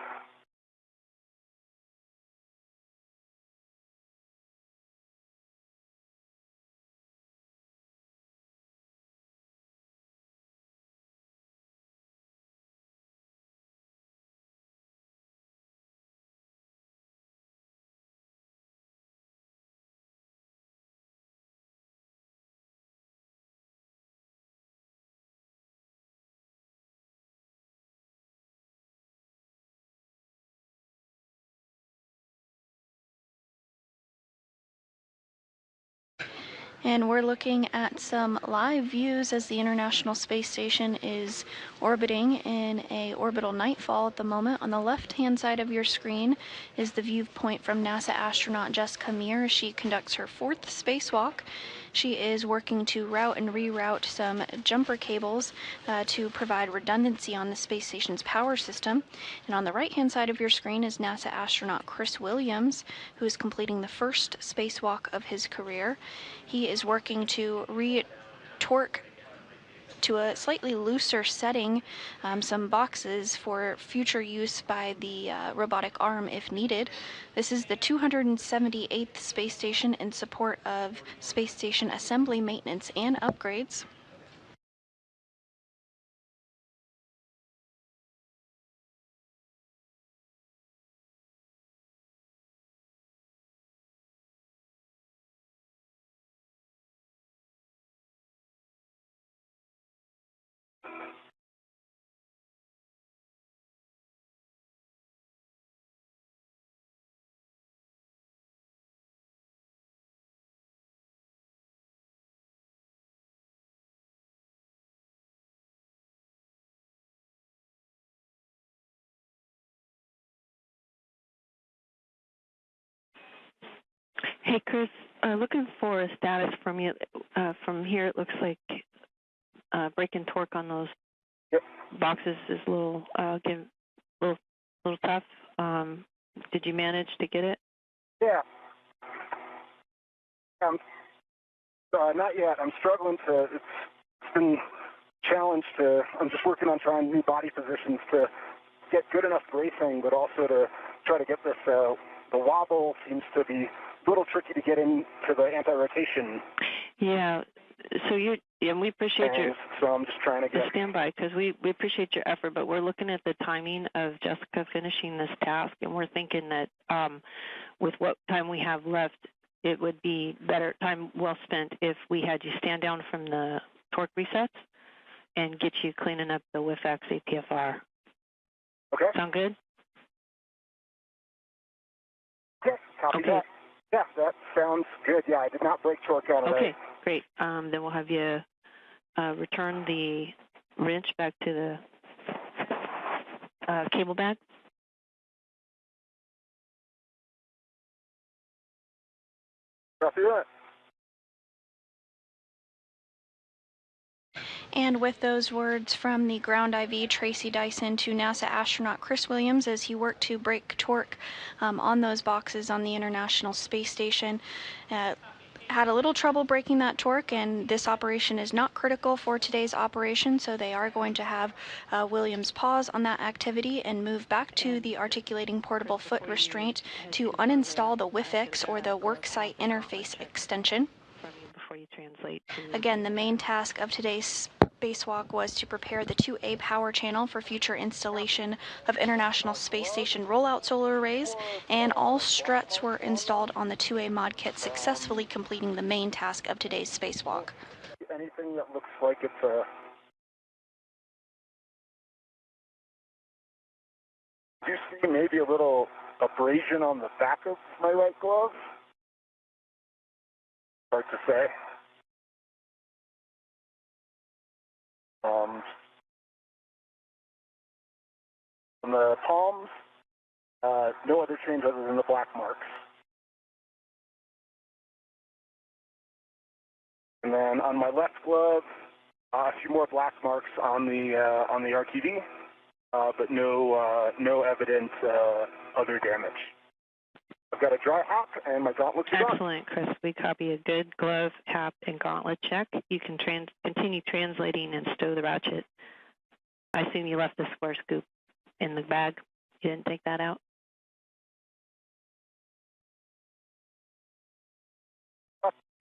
And we're looking at some live views as the International Space Station is orbiting in a orbital nightfall at the moment. On the left-hand side of your screen is the viewpoint from NASA astronaut Jessica Meir as she conducts her 4th spacewalk. She is working to route and reroute some jumper cables to provide redundancy on the space station's power system. And on the right-hand side of your screen is NASA astronaut Chris Williams, who is completing the first spacewalk of his career. He is working to re-torque to a slightly looser setting some boxes for future use by the robotic arm if needed. This is the 278th space station in support of space station assembly, maintenance, and upgrades. Hey, Chris, looking for a status from you. From here, it looks like breaking torque on those boxes is a little tough. Did you manage to get it? Yeah. Not yet. I'm struggling to. It's been challenged to. I'm just working on trying new body positions to get good enough bracing, but also to try to get this. The wobble seems to be a little tricky to get into the anti-rotation. Yeah. So and we appreciate your. So I'm just trying to get. Stand by, because we appreciate your effort, but we're looking at the timing of Jessica finishing this task, and we're thinking that with what time we have left, it would be better time well spent if we had you stand down from the torque resets and get you cleaning up the WIFX APFR. Okay. Sound good? Okay. Copy that. Yeah, that sounds good. Yeah, I did not break torque out of that. Okay, great. Then we'll have you return the wrench back to the cable bag. Copy that. And with those words from the ground IV Tracy Dyson to NASA astronaut Chris Williams as he worked to break torque on those boxes on the International Space Station. Had a little trouble breaking that torque, and this operation is not critical for today's operation, so they are going to have Williams pause on that activity and move back to the articulating portable foot restraint to uninstall the WIFX or the worksite interface extension. Before you translate. Again, the main task of today's spacewalk was to prepare the 2A power channel for future installation of International Space Station rollout solar arrays, and all struts were installed on the 2A mod kit, successfully completing the main task of today's spacewalk. Anything that looks like it's a... Do you see maybe a little abrasion on the back of my right glove? Hard to say. On the palms, no other change other than the black marks. And then on my left glove, a few more black marks on the RTV, but no evident other damage. I've got a dry hop, and my gauntlets are done. Excellent, Chris. We copy a good glove, hap, and gauntlet check. You can continue translating and stow the ratchet. I assume you left the square scoop in the bag. You didn't take that out?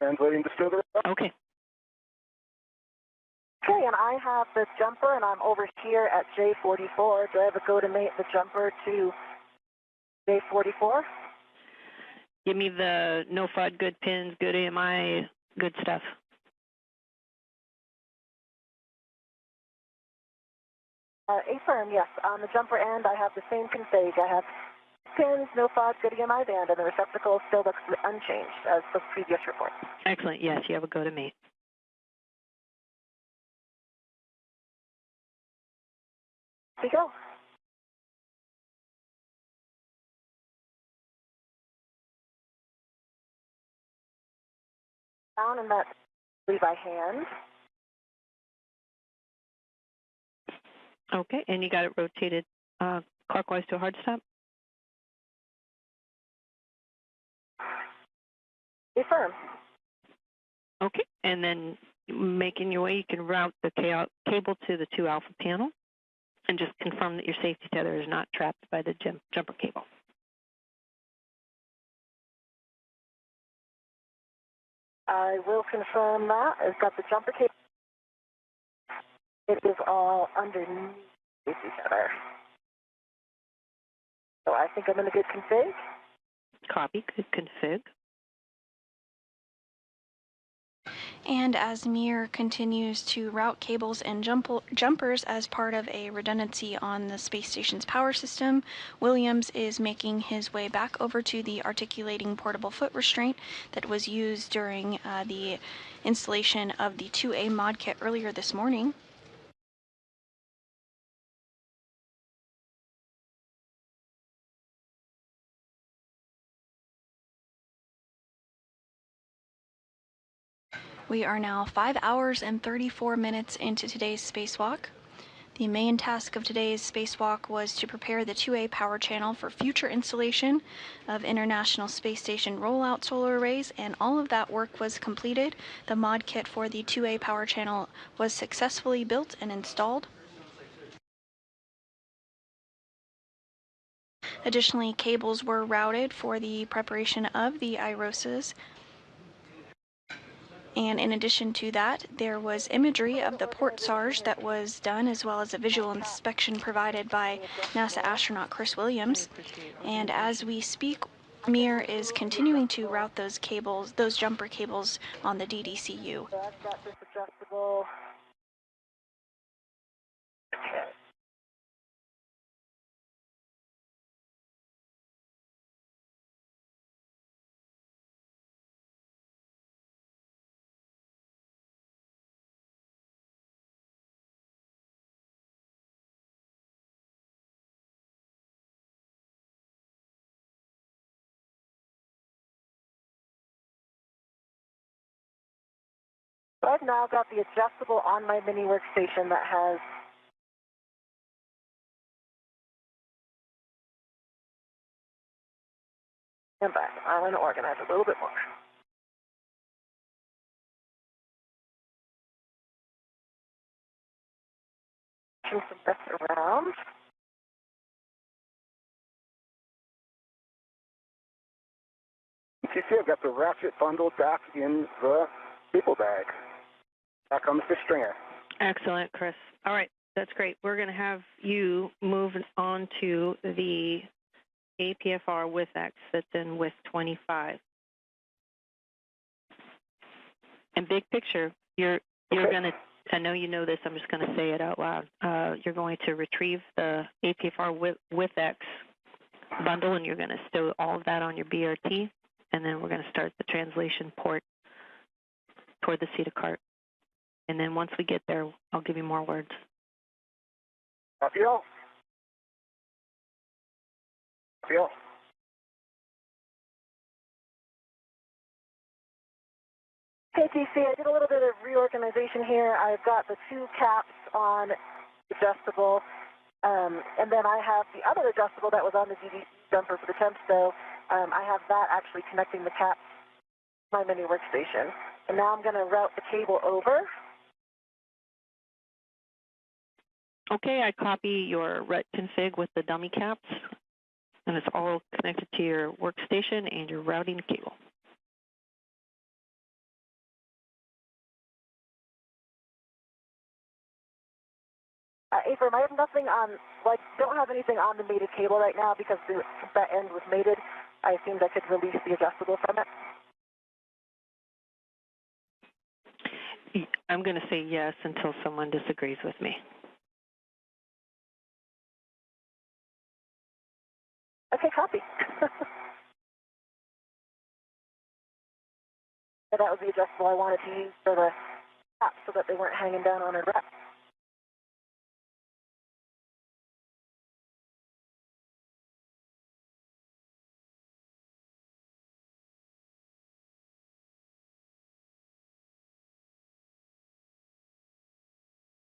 Translating to stow the ratchet. Okay. Okay, and I have this jumper, and I'm over here at J44. Do I have a go to mate the jumper to J44? Give me the no FUD, good pins, good AMI, good stuff. Affirm, yes. On the jumper end, I have the same config. I have pins, no FOD, good EMI band, and the receptacle still looks unchanged as the previous report. Excellent. Yes, you have a go to mate. Here we go. Down in that by hand. Okay, and you got it rotated clockwise to a hard stop? Affirm. Okay, and then making your way, you can route the cable to the 2 alpha panel and just confirm that your safety tether is not trapped by the jumper cable. I will confirm that. I've got the jumper cable. It is all underneath each other. So I think I'm in a good config. Copy, good config. And as Meir continues to route cables and jumpers as part of a redundancy on the space station's power system, Williams is making his way back over to the articulating portable foot restraint that was used during the installation of the 2A mod kit earlier this morning. We are now 5 hours and 34 minutes into today's spacewalk. The main task of today's spacewalk was to prepare the 2A power channel for future installation of International Space Station rollout solar arrays, and all of that work was completed. The mod kit for the 2A power channel was successfully built and installed. Additionally, cables were routed for the preparation of the IROSAs. And in addition to that, there was imagery of the port SARS that was done, as well as a visual inspection provided by NASA astronaut Chris Williams. And as we speak, Meir is continuing to route those cables, those jumper cables on the DDCU. So I've got this adjustable. So I've now got the adjustable on my mini workstation that has and back. I want to organize a little bit more. Turn some bits around. You see, I've got the ratchet bundled back in the cable bag, back on the fish stringer. Excellent, Chris. All right, that's great. We're going to have you move on to the APFR with X that's in with 25. And big picture, you're going to, I know you know this, I'm just going to say it out loud. You're going to retrieve the APFR with X bundle, and you're going to stow all of that on your BRT, and then we're going to start the translation port toward the CETA cart. And then once we get there, I'll give you more words. Copy all. Copy all. Hey, TC, I did a little bit of reorganization here. I've got the 2 caps on adjustable, and then I have the other adjustable that was on the DD jumper for the temp stow. I have that actually connecting the caps to my mini workstation. And now I'm going to route the cable over. Okay, I copy your RET config with the dummy caps, and it's all connected to your workstation and your routing cable. Affirm, I have nothing on, don't have anything on the mated cable right now because that end was mated. I assumed I could release the adjustable from it. I'm going to say yes until someone disagrees with me. Okay, copy. That was the adjustable I wanted to use for the cap so that they weren't hanging down on a rack.